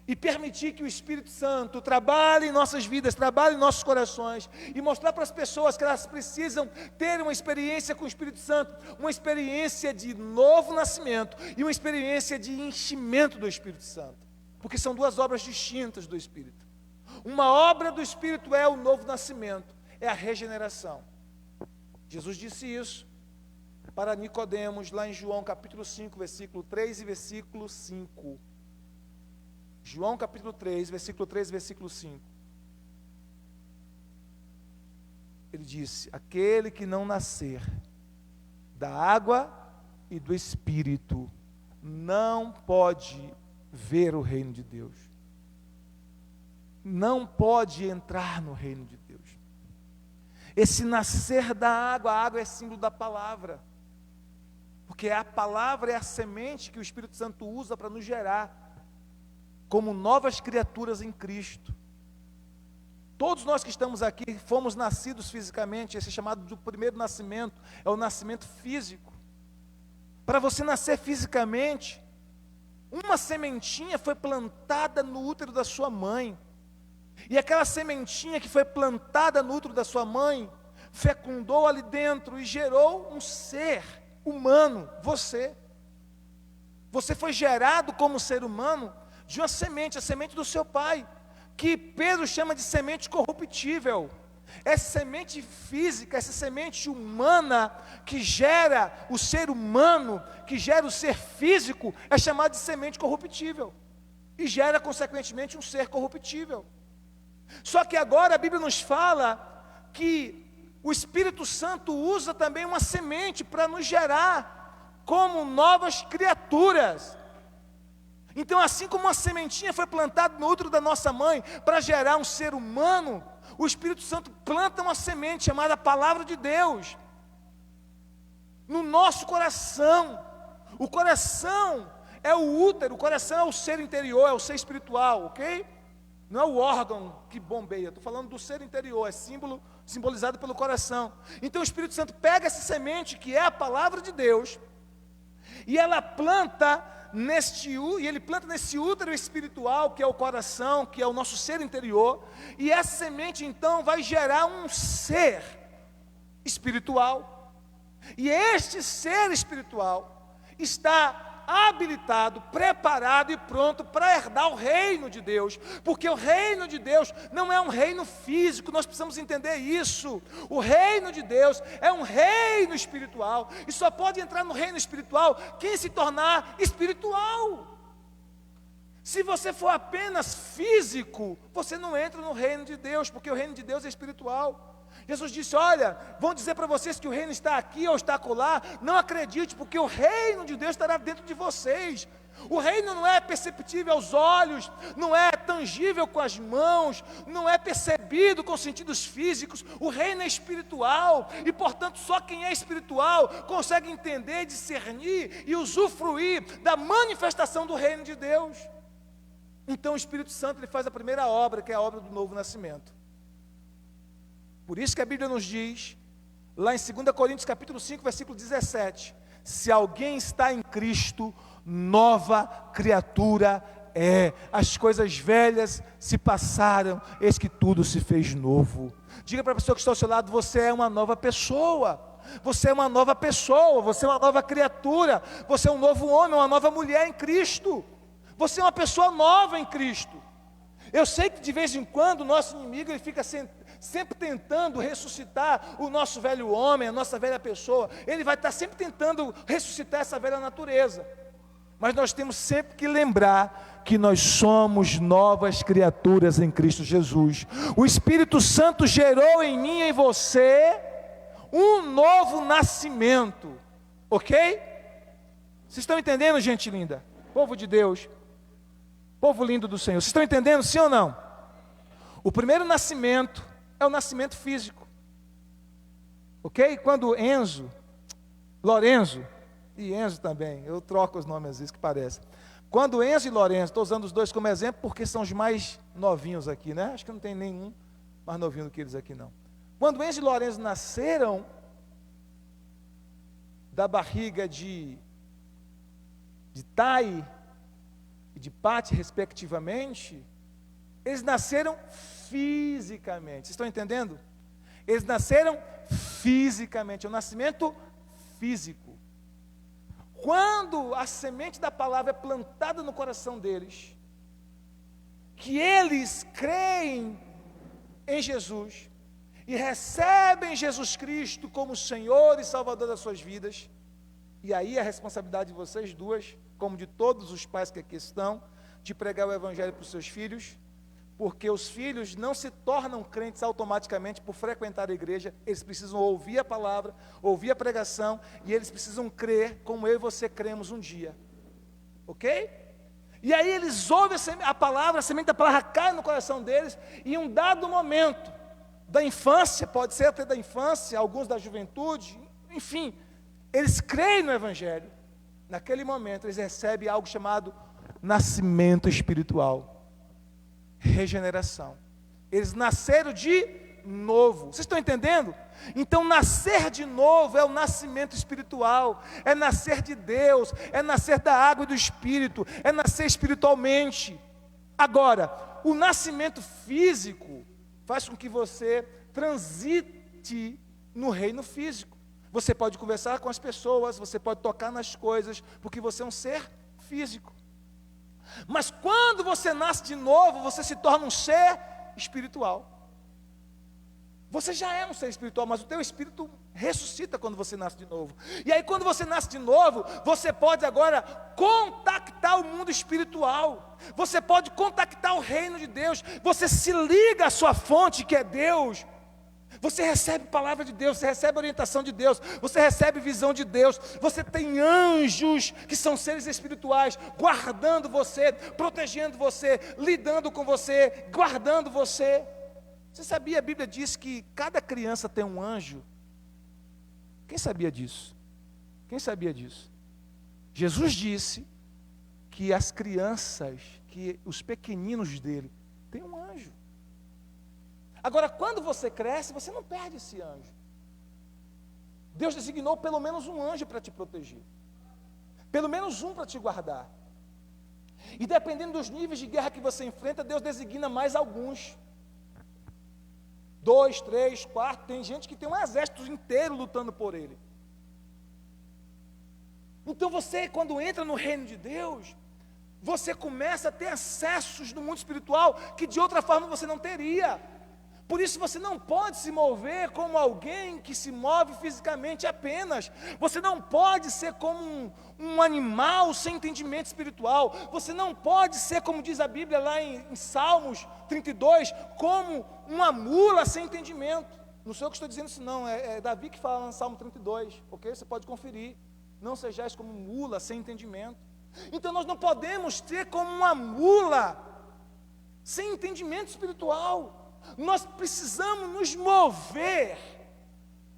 e permitir que o Espírito Santo trabalhe em nossas vidas, trabalhe em nossos corações e mostrar para as pessoas que elas precisam ter uma experiência com o Espírito Santo, uma experiência de novo nascimento e uma experiência de enchimento do Espírito Santo, porque são duas obras distintas do Espírito. Uma obra do Espírito é o novo nascimento, é a regeneração. Jesus disse isso para Nicodemos, lá em João capítulo 5, versículo 3 e versículo 5. João capítulo 3, versículo 3 e versículo 5. Ele disse: aquele que não nascer da água e do Espírito não pode ver o reino de Deus. Não pode entrar no reino de Deus. Esse nascer da água, a água é símbolo da palavra, porque a palavra é a semente que o Espírito Santo usa para nos gerar como novas criaturas em Cristo. Todos nós que estamos aqui fomos nascidos fisicamente. Esse é chamado de primeiro nascimento, é o nascimento físico. Para você nascer fisicamente, uma sementinha foi plantada no útero da sua mãe, e aquela sementinha que foi plantada no útero da sua mãe, fecundou ali dentro e gerou um ser humano, você. Você foi gerado como ser humano de uma semente, a semente do seu pai, que Pedro chama de semente corruptível. Essa semente física, essa semente humana que gera o ser humano, que gera o ser físico, é chamada de semente corruptível e gera consequentemente um ser corruptível. Só que agora a Bíblia nos fala que o Espírito Santo usa também uma semente para nos gerar como novas criaturas. Então, assim como uma sementinha foi plantada no útero da nossa mãe para gerar um ser humano, o Espírito Santo planta uma semente chamada Palavra de Deus no nosso coração. O coração é o útero, o coração é o ser interior, é o ser espiritual, ok? Não é o órgão que bombeia, estou falando do ser interior, é simbolizado pelo coração. Então o Espírito Santo pega essa semente que é a Palavra de Deus e ela planta ele planta nesse útero espiritual, que é o coração, que é o nosso ser interior, e essa semente então vai gerar um ser espiritual, e este ser espiritual está habilitado, preparado e pronto para herdar o reino de Deus, porque o reino de Deus não é um reino físico, nós precisamos entender isso. O reino de Deus é um reino espiritual, e só pode entrar no reino espiritual quem se tornar espiritual. Se você for apenas físico, você não entra no reino de Deus, porque o reino de Deus é espiritual. Jesus disse: olha, vão dizer para vocês que o reino está aqui ou está acolá, não acredite, porque o reino de Deus estará dentro de vocês. O reino não é perceptível aos olhos, não é tangível com as mãos, não é percebido com sentidos físicos. O reino é espiritual, e portanto só quem é espiritual consegue entender, discernir e usufruir da manifestação do reino de Deus. Então o Espírito Santo ele faz a primeira obra, que é a obra do novo nascimento. Por isso que a Bíblia nos diz, lá em 2 Coríntios capítulo 5, versículo 17, se alguém está em Cristo, nova criatura é, as coisas velhas se passaram, eis que tudo se fez novo. Diga para a pessoa que está ao seu lado: você é uma nova pessoa, você é uma nova pessoa, você é uma nova criatura, você é um novo homem, uma nova mulher em Cristo, você é uma pessoa nova em Cristo. Eu sei que de vez em quando o nosso inimigo ele fica sempre tentando ressuscitar o nosso velho homem, a nossa velha pessoa. Ele vai estar sempre tentando ressuscitar essa velha natureza. Mas nós temos sempre que lembrar que nós somos novas criaturas em Cristo Jesus. O Espírito Santo gerou em mim e em você um novo nascimento, ok? Vocês estão entendendo, gente linda? Povo de Deus, povo lindo do Senhor, vocês estão entendendo, sim ou não? O primeiro nascimento é o nascimento físico, ok? Quando Lorenzo e Enzo também, eu troco os nomes às vezes que parecem. Quando Enzo e Lorenzo, estou usando os dois como exemplo porque são os mais novinhos aqui, né? Acho que não tem nenhum mais novinho do que eles aqui não. Quando Enzo e Lorenzo nasceram da barriga de Tai e de Pati, respectivamente, eles nasceram fisicamente. Vocês estão entendendo? Eles nasceram fisicamente, é um nascimento físico. Quando a semente da palavra é plantada no coração deles, que eles creem em Jesus e recebem Jesus Cristo como Senhor e Salvador das suas vidas, e aí a responsabilidade de vocês duas, como de todos os pais que aqui estão, de pregar o Evangelho para os seus filhos, porque os filhos não se tornam crentes automaticamente por frequentar a igreja, eles precisam ouvir a palavra, ouvir a pregação, e eles precisam crer como eu e você cremos um dia, ok? E aí eles ouvem a palavra, a semente da palavra cai no coração deles, e em um dado momento da infância, pode ser até da infância, alguns da juventude, enfim, eles creem no Evangelho. Naquele momento eles recebem algo chamado nascimento espiritual, regeneração. Eles nasceram de novo. Vocês estão entendendo? Então nascer de novo é o nascimento espiritual, é nascer de Deus, é nascer da água e do Espírito, é nascer espiritualmente. Agora, o nascimento físico faz com que você transite no reino físico. Você pode conversar com as pessoas, você pode tocar nas coisas, porque você é um ser físico. Mas quando você nasce de novo, você se torna um ser espiritual. Você já é um ser espiritual, mas o teu espírito ressuscita quando você nasce de novo. E aí quando você nasce de novo, você pode agora contactar o mundo espiritual. Você pode contactar o reino de Deus. Você se liga à sua fonte, que é Deus. Você recebe palavra de Deus, você recebe orientação de Deus, você recebe visão de Deus, você tem anjos que são seres espirituais, guardando você, protegendo você, lidando com você, guardando você. Você sabia, a Bíblia diz que cada criança tem um anjo? Quem sabia disso? Quem sabia disso? Jesus disse que as crianças, que os pequeninos dele, têm um anjo. Agora, quando você cresce, você não perde esse anjo. Deus designou pelo menos um anjo para te proteger. Pelo menos um para te guardar. E dependendo dos níveis de guerra que você enfrenta, Deus designa mais alguns. 2, 3, 4, tem gente que tem um exército inteiro lutando por ele. Então você, quando entra no reino de Deus, você começa a ter acessos no mundo espiritual que de outra forma você não teria. Por isso você não pode se mover como alguém que se move fisicamente apenas. Você não pode ser como um animal sem entendimento espiritual. Você não pode ser, como diz a Bíblia lá em Salmos 32, como uma mula sem entendimento. Não sou eu que estou dizendo isso não, é Davi que fala no Salmo 32, ok? Você pode conferir. Não sejais como mula sem entendimento. Então nós não podemos ter como uma mula sem entendimento espiritual. Nós precisamos nos mover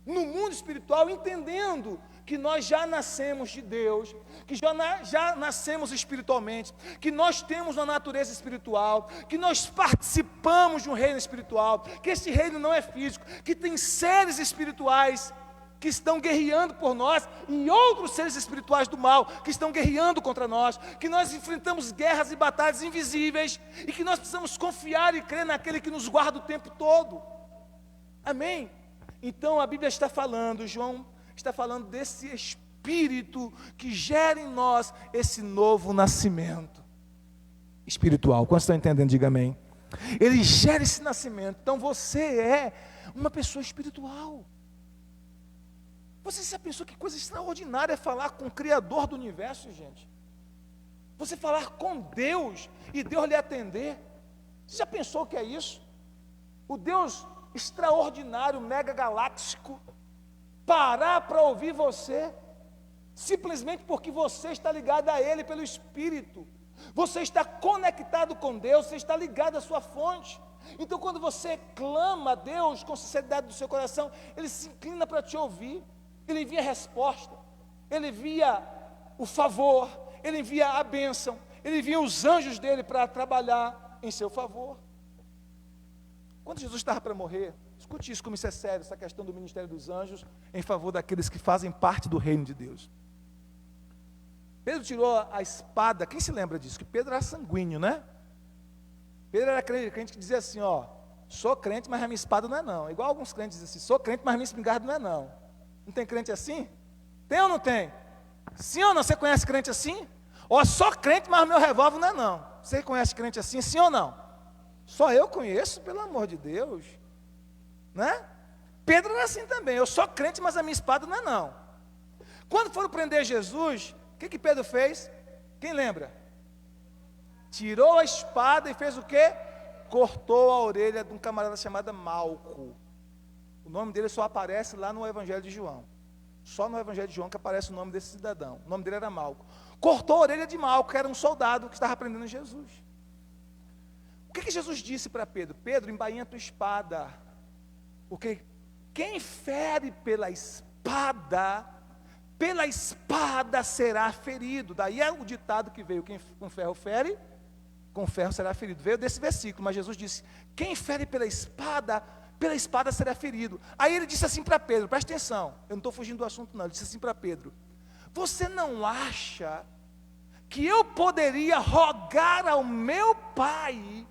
no mundo espiritual, entendendo que nós já nascemos de Deus, que já nascemos espiritualmente, que nós temos uma natureza espiritual, que nós participamos de um reino espiritual, que esse reino não é físico, que tem seres espirituais que estão guerreando por nós, e outros seres espirituais do mal, que estão guerreando contra nós, que nós enfrentamos guerras e batalhas invisíveis, e que nós precisamos confiar e crer naquele que nos guarda o tempo todo, amém? Então a Bíblia está falando, João está falando desse Espírito, que gera em nós esse novo nascimento espiritual. Quantos estão entendendo? Diga amém. Ele gera esse nascimento, então você é uma pessoa espiritual. Você já pensou que coisa extraordinária é falar com o Criador do universo, gente? Você falar com Deus e Deus lhe atender. Você já pensou o que é isso? O Deus extraordinário, mega galáctico, parar para ouvir você, simplesmente porque você está ligado a Ele pelo Espírito, você está conectado com Deus, você está ligado à sua fonte. Então quando você clama a Deus com sinceridade do seu coração, Ele se inclina para te ouvir, Ele envia a resposta, Ele envia o favor, Ele envia a bênção, Ele envia os anjos dEle para trabalhar em seu favor. Quando Jesus estava para morrer, escute isso como isso é sério, essa questão do ministério dos anjos em favor daqueles que fazem parte do reino de Deus. Pedro tirou a espada, quem se lembra disso? Que Pedro era sanguíneo, né? Pedro era crente que dizia assim, ó, sou crente, mas a minha espada não é não. Igual alguns crentes dizem assim, sou crente, mas a minha espingarda não é não. Não tem crente assim? Tem ou não tem? Sim ou não? Você conhece crente assim? Ó, sou crente, mas o meu revólver não é não. Você conhece crente assim, sim ou não? Só eu conheço, pelo amor de Deus. Né? Pedro era assim também, eu sou crente, mas a minha espada não é não. Quando foram prender Jesus, o que Pedro fez? Quem lembra? Tirou a espada e fez o quê? Cortou a orelha de um camarada chamado Malco. O nome dele só aparece lá no Evangelho de João. Só no Evangelho de João que aparece o nome desse cidadão. O nome dele era Malco. Cortou a orelha de Malco, que era um soldado que estava prendendo Jesus. O que Jesus disse para Pedro? Pedro, embainha tua espada. Porque quem fere pela espada será ferido. Daí é o ditado que veio, quem com ferro fere, com ferro será ferido. Veio desse versículo, mas Jesus disse, quem fere pela espada será ferido. Aí ele disse assim para Pedro, presta atenção, eu não estou fugindo do assunto não, ele disse assim para Pedro, você não acha que eu poderia rogar ao meu Pai,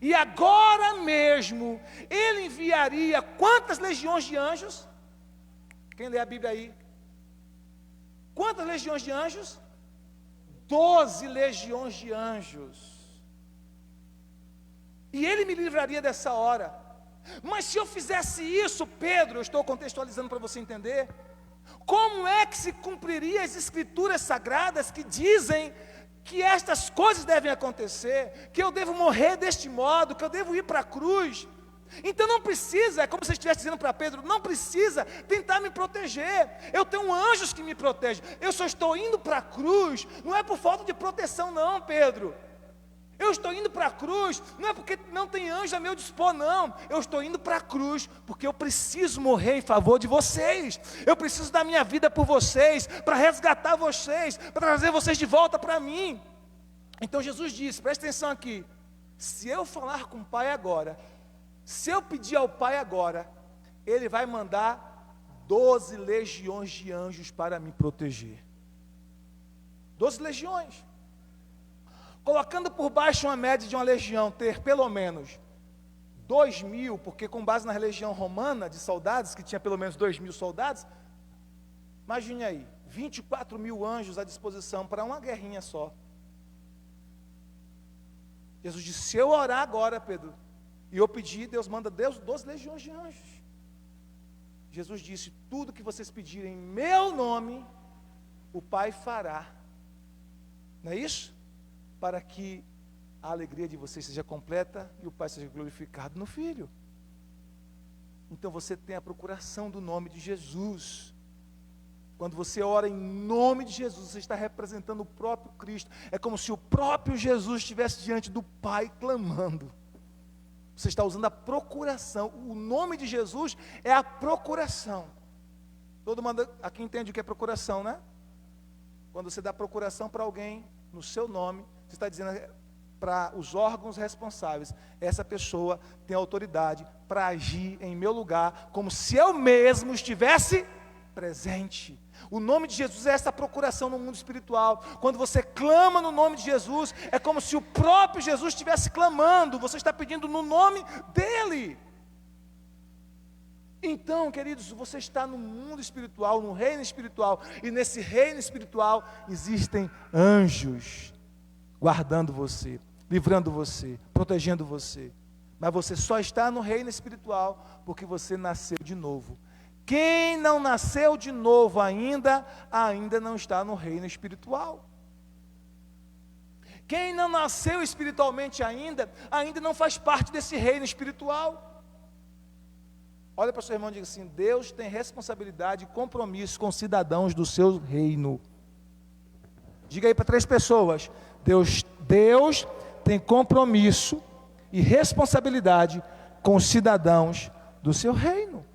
e agora mesmo, Ele enviaria quantas legiões de anjos? Quem lê a Bíblia aí? Quantas legiões de anjos? 12 legiões de anjos. E Ele me livraria dessa hora. Mas se eu fizesse isso, Pedro, eu estou contextualizando para você entender, como é que se cumpriria as escrituras sagradas que dizem que estas coisas devem acontecer, que eu devo morrer deste modo, que eu devo ir para a cruz? Então não precisa, é como se eu estivesse dizendo para Pedro, não precisa tentar me proteger, eu tenho anjos que me protegem, eu só estou indo para a cruz, não é por falta de proteção não, Pedro. Eu estou indo para a cruz, não é porque não tem anjo a meu dispor, não. Eu estou indo para a cruz, porque eu preciso morrer em favor de vocês. Eu preciso dar minha vida por vocês, para resgatar vocês, para trazer vocês de volta para mim. Então Jesus disse, presta atenção aqui, se eu falar com o Pai agora, se eu pedir ao Pai agora, Ele vai mandar 12 legiões de anjos para me proteger. 12 legiões. Colocando por baixo uma média de uma legião ter pelo menos 2.000, porque com base na legião romana de soldados, que tinha pelo menos 2.000 soldados, imagine aí, 24.000 anjos à disposição para uma guerrinha só. Jesus disse, se eu orar agora, Pedro, e eu pedir, Deus manda 12 legiões de anjos. Jesus disse, tudo que vocês pedirem em meu nome, o Pai fará. Não é isso? Para que a alegria de vocês seja completa e o Pai seja glorificado no Filho. Então você tem a procuração do nome de Jesus. Quando você ora em nome de Jesus, você está representando o próprio Cristo. É como se o próprio Jesus estivesse diante do Pai clamando. Você está usando a procuração. O nome de Jesus é a procuração. Todo mundo aqui entende o que é procuração, né? Quando você dá procuração para alguém no seu nome, você está dizendo para os órgãos responsáveis, essa pessoa tem autoridade para agir em meu lugar, como se eu mesmo estivesse presente. O nome de Jesus é essa procuração no mundo espiritual. Quando você clama no nome de Jesus, é como se o próprio Jesus estivesse clamando, você está pedindo no nome dEle. Então, queridos, você está no mundo espiritual, no reino espiritual, e nesse reino espiritual existem anjos guardando você, livrando você, protegendo você. Mas você só está no reino espiritual porque você nasceu de novo. Quem não nasceu de novo ainda não está no reino espiritual. Quem não nasceu espiritualmente ainda não faz parte desse reino espiritual. Olha para o seu irmão e diga assim: Deus tem responsabilidade e compromisso com os cidadãos do seu reino. Diga aí para 3 pessoas: Deus tem compromisso e responsabilidade com os cidadãos do seu reino.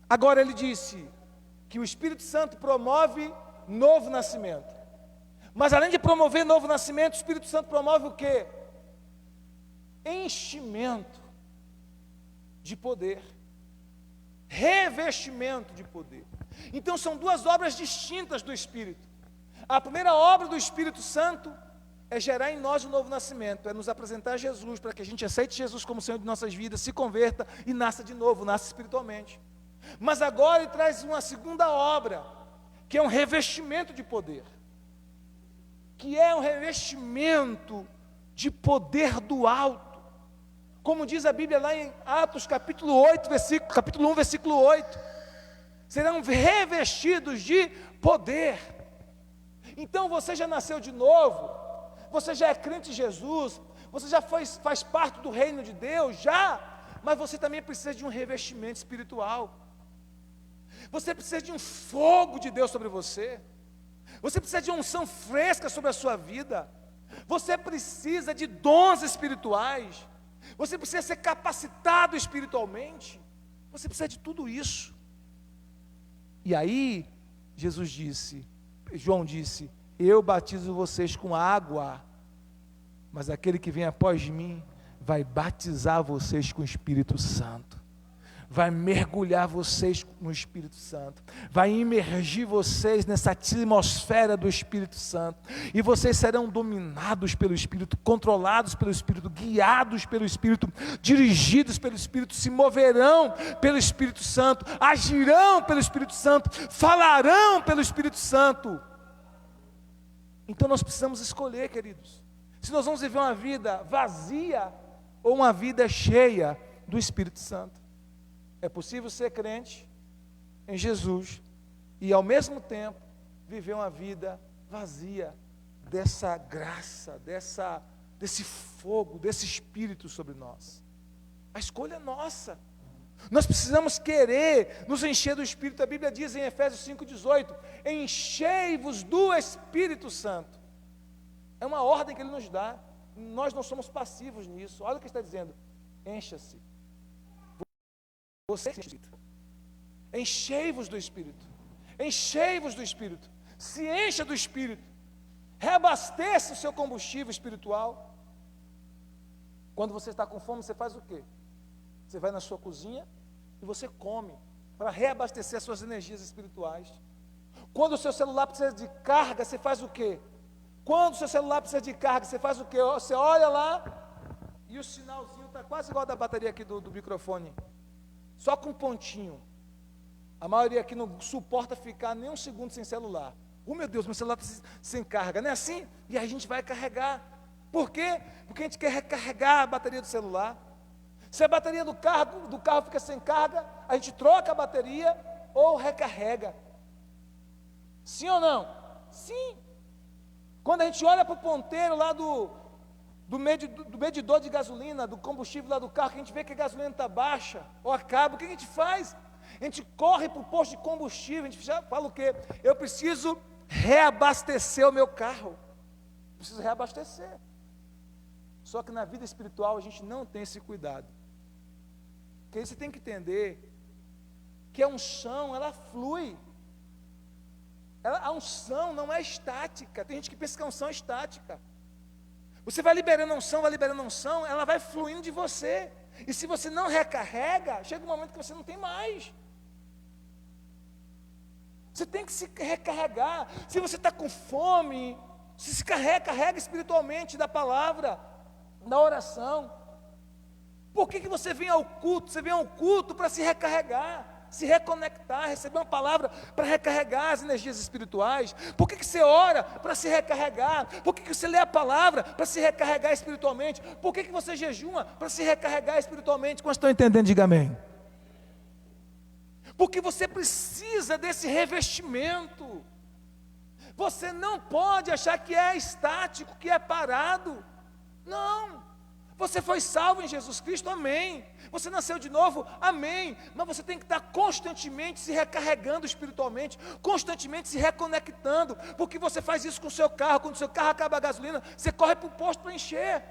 Agora ele disse que o Espírito Santo promove novo nascimento. Mas além de promover novo nascimento, o Espírito Santo promove o quê? Enchimento de poder, revestimento de poder. Então são 2 obras distintas do Espírito. A primeira obra do Espírito Santo é gerar em nós um novo nascimento, é nos apresentar Jesus, para que a gente aceite Jesus como Senhor de nossas vidas, se converta e nasça de novo, nasça espiritualmente. Mas agora ele traz uma segunda obra, que é um revestimento de poder, que é um revestimento de poder do alto, como diz a Bíblia lá em Atos capítulo 1, versículo 8, serão revestidos de poder. Então você já nasceu de novo, você já é crente em Jesus, você já faz parte do reino de Deus, mas você também precisa de um revestimento espiritual. Você precisa de um fogo de Deus sobre você. Você precisa de uma unção fresca sobre a sua vida. Você precisa de dons espirituais. Você precisa ser capacitado espiritualmente. Você precisa de tudo isso. E aí, João disse: eu batizo vocês com água, mas aquele que vem após mim vai batizar vocês com o Espírito Santo. Vai mergulhar vocês no Espírito Santo, vai imergir vocês nessa atmosfera do Espírito Santo, e vocês serão dominados pelo Espírito, controlados pelo Espírito, guiados pelo Espírito, dirigidos pelo Espírito, se moverão pelo Espírito Santo, agirão pelo Espírito Santo, falarão pelo Espírito Santo. Então nós precisamos escolher, queridos, se nós vamos viver uma vida vazia ou uma vida cheia do Espírito Santo. É possível ser crente em Jesus e ao mesmo tempo viver uma vida vazia dessa graça, desse fogo, desse Espírito sobre nós. A escolha é nossa. Nós precisamos querer nos encher do Espírito. A Bíblia diz em Efésios 5,18: enchei-vos do Espírito Santo. É uma ordem que Ele nos dá. Nós não somos passivos nisso. Olha o que está dizendo: encha-se. Você, enchei-vos do Espírito, enchei-vos do Espírito, se encha do Espírito, reabasteça o seu combustível espiritual. Quando você está com fome, você faz o quê? Você vai na sua cozinha e você come, para reabastecer as suas energias espirituais. Quando o seu celular precisa de carga, você faz o quê? Quando o seu celular precisa de carga, você faz o quê? Você olha lá e o sinalzinho está quase igual da bateria aqui do microfone, só com um pontinho. A maioria aqui não suporta ficar nem um segundo sem celular. Oh meu Deus, meu celular está sem carga, não é assim? E a gente vai carregar. Por quê? Porque a gente quer recarregar a bateria do celular. Se a bateria do carro fica sem carga, a gente troca a bateria ou recarrega. Sim ou não? Sim. Quando a gente olha para o ponteiro lá do medidor de gasolina, do combustível lá do carro, que a gente vê que a gasolina está baixa ou acaba, o que a gente faz? A gente corre para o posto de combustível, a gente já fala o quê? Eu preciso reabastecer o meu carro. Preciso reabastecer. Só que na vida espiritual a gente não tem esse cuidado. Porque aí você tem que entender que a unção, ela flui. A unção não é estática. Tem gente que pensa que a unção é estática. Você vai liberando a unção, ela vai fluindo de você. E se você não recarrega, chega um momento que você não tem mais. Você tem que se recarregar. Se você está com fome, se carrega espiritualmente da palavra, da oração. Por que você vem ao culto? Você vem ao culto para se recarregar, se reconectar, receber uma palavra para recarregar as energias espirituais. Por que você ora? Para se recarregar. Por que você lê a palavra? Para se recarregar espiritualmente. Por que você jejuma? Para se recarregar espiritualmente. Quando estão entendendo, diga amém. Porque você precisa desse revestimento. Você não pode achar que é estático, que é parado. Não. Você foi salvo em Jesus Cristo, amém. Você nasceu de novo, amém. Mas você tem que estar constantemente se recarregando espiritualmente, constantemente se reconectando, porque você faz isso com o seu carro. Quando o seu carro acaba a gasolina, você corre para o posto para encher.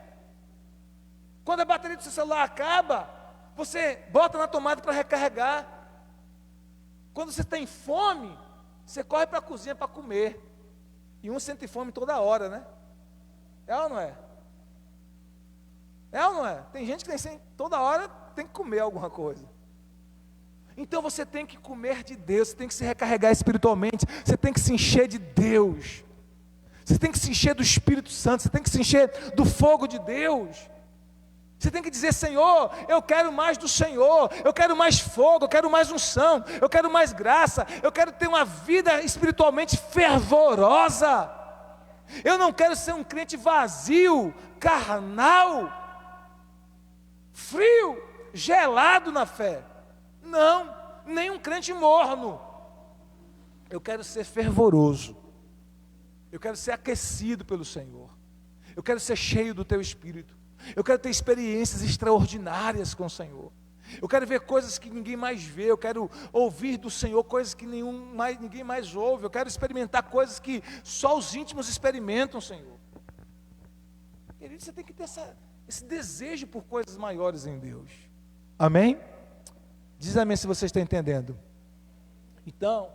Quando a bateria do seu celular acaba, você bota na tomada para recarregar. Quando você tem fome, você corre para a cozinha para comer. E um sente fome toda hora, né? É ou não é? É ou não é? Tem gente que toda hora tem que comer alguma coisa. Então você tem que comer de Deus, você tem que se recarregar espiritualmente, você tem que se encher de Deus, você tem que se encher do Espírito Santo, você tem que se encher do fogo de Deus. Você tem que dizer: Senhor, eu quero mais do Senhor, eu quero mais fogo, eu quero mais unção, eu quero mais graça, eu quero ter uma vida espiritualmente fervorosa. Eu não quero ser um crente vazio, carnal, frio, gelado na fé. Não, nem um crente morno. Eu quero ser fervoroso, eu quero ser aquecido pelo Senhor, eu quero ser cheio do Teu Espírito, eu quero ter experiências extraordinárias com o Senhor, eu quero ver coisas que ninguém mais vê, eu quero ouvir do Senhor coisas que ninguém mais ouve, eu quero experimentar coisas que só os íntimos experimentam, Senhor. Querido, você tem que ter esse desejo por coisas maiores em Deus. Amém? Diz amém se você está entendendo. Então,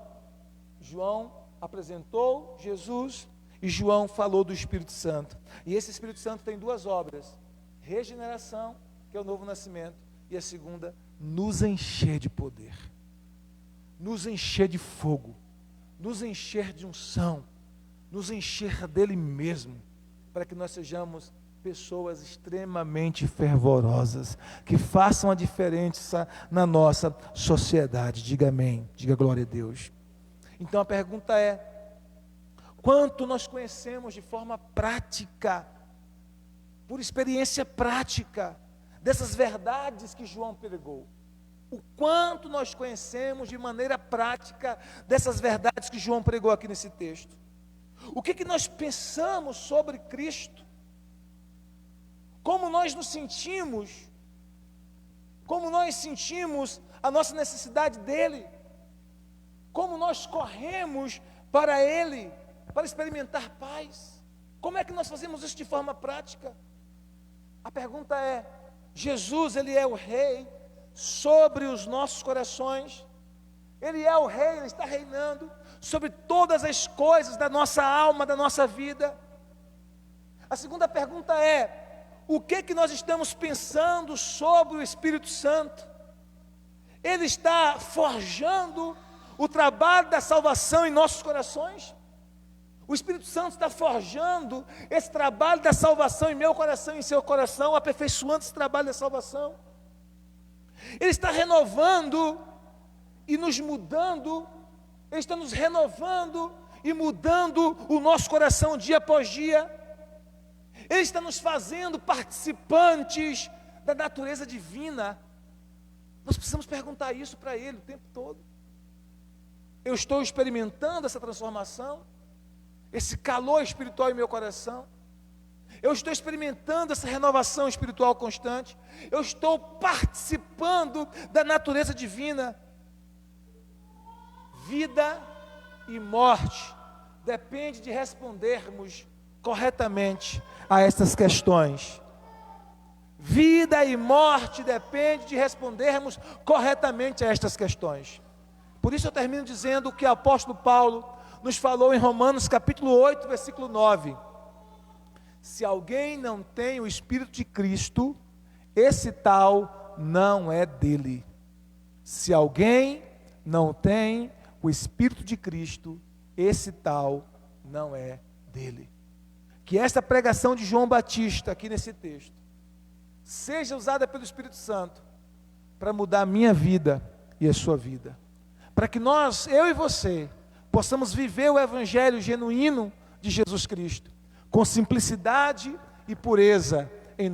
João apresentou Jesus e João falou do Espírito Santo. E esse Espírito Santo tem duas obras: regeneração, que é o novo nascimento, e a segunda, nos encher de poder, nos encher de fogo, nos encher de unção, nos encher dele mesmo, para que nós sejamos pessoas extremamente fervorosas, que façam a diferença na nossa sociedade. Diga amém, diga glória a Deus. Então a pergunta é: quanto nós conhecemos de forma prática, por experiência prática, dessas verdades que João pregou? O quanto nós conhecemos de maneira prática dessas verdades que João pregou aqui nesse texto? O que nós pensamos sobre Cristo? Como nós nos sentimos? Como nós sentimos a nossa necessidade dEle? Como nós corremos para Ele, para experimentar paz? Como é que nós fazemos isso de forma prática? A pergunta é: Jesus, Ele é o Rei sobre os nossos corações, Ele é o Rei, Ele está reinando sobre todas as coisas da nossa alma, da nossa vida. A segunda pergunta é: o que nós estamos pensando sobre o Espírito Santo? Ele está forjando o trabalho da salvação em nossos corações? O Espírito Santo está forjando esse trabalho da salvação em meu coração e em seu coração, aperfeiçoando esse trabalho da salvação? Ele está renovando e nos mudando, Ele está nos renovando e mudando o nosso coração dia após dia. Ele está nos fazendo participantes da natureza divina. Nós precisamos perguntar isso para Ele o tempo todo. Eu estou experimentando essa transformação, esse calor espiritual em meu coração? Eu estou experimentando essa renovação espiritual constante? Eu estou participando da natureza divina? Vida e morte depende de respondermos corretamente a estas questões. Vida e morte depende de respondermos corretamente a estas questões. Por isso eu termino dizendo o que o apóstolo Paulo nos falou em Romanos capítulo 8, versículo 9. Se alguém não tem o Espírito de Cristo, esse tal não é dele. Se alguém não tem o Espírito de Cristo, esse tal não é dele. Que esta pregação de João Batista aqui nesse texto seja usada pelo Espírito Santo para mudar a minha vida e a sua vida, para que nós, eu e você, possamos viver o evangelho genuíno de Jesus Cristo, com simplicidade e pureza em nós.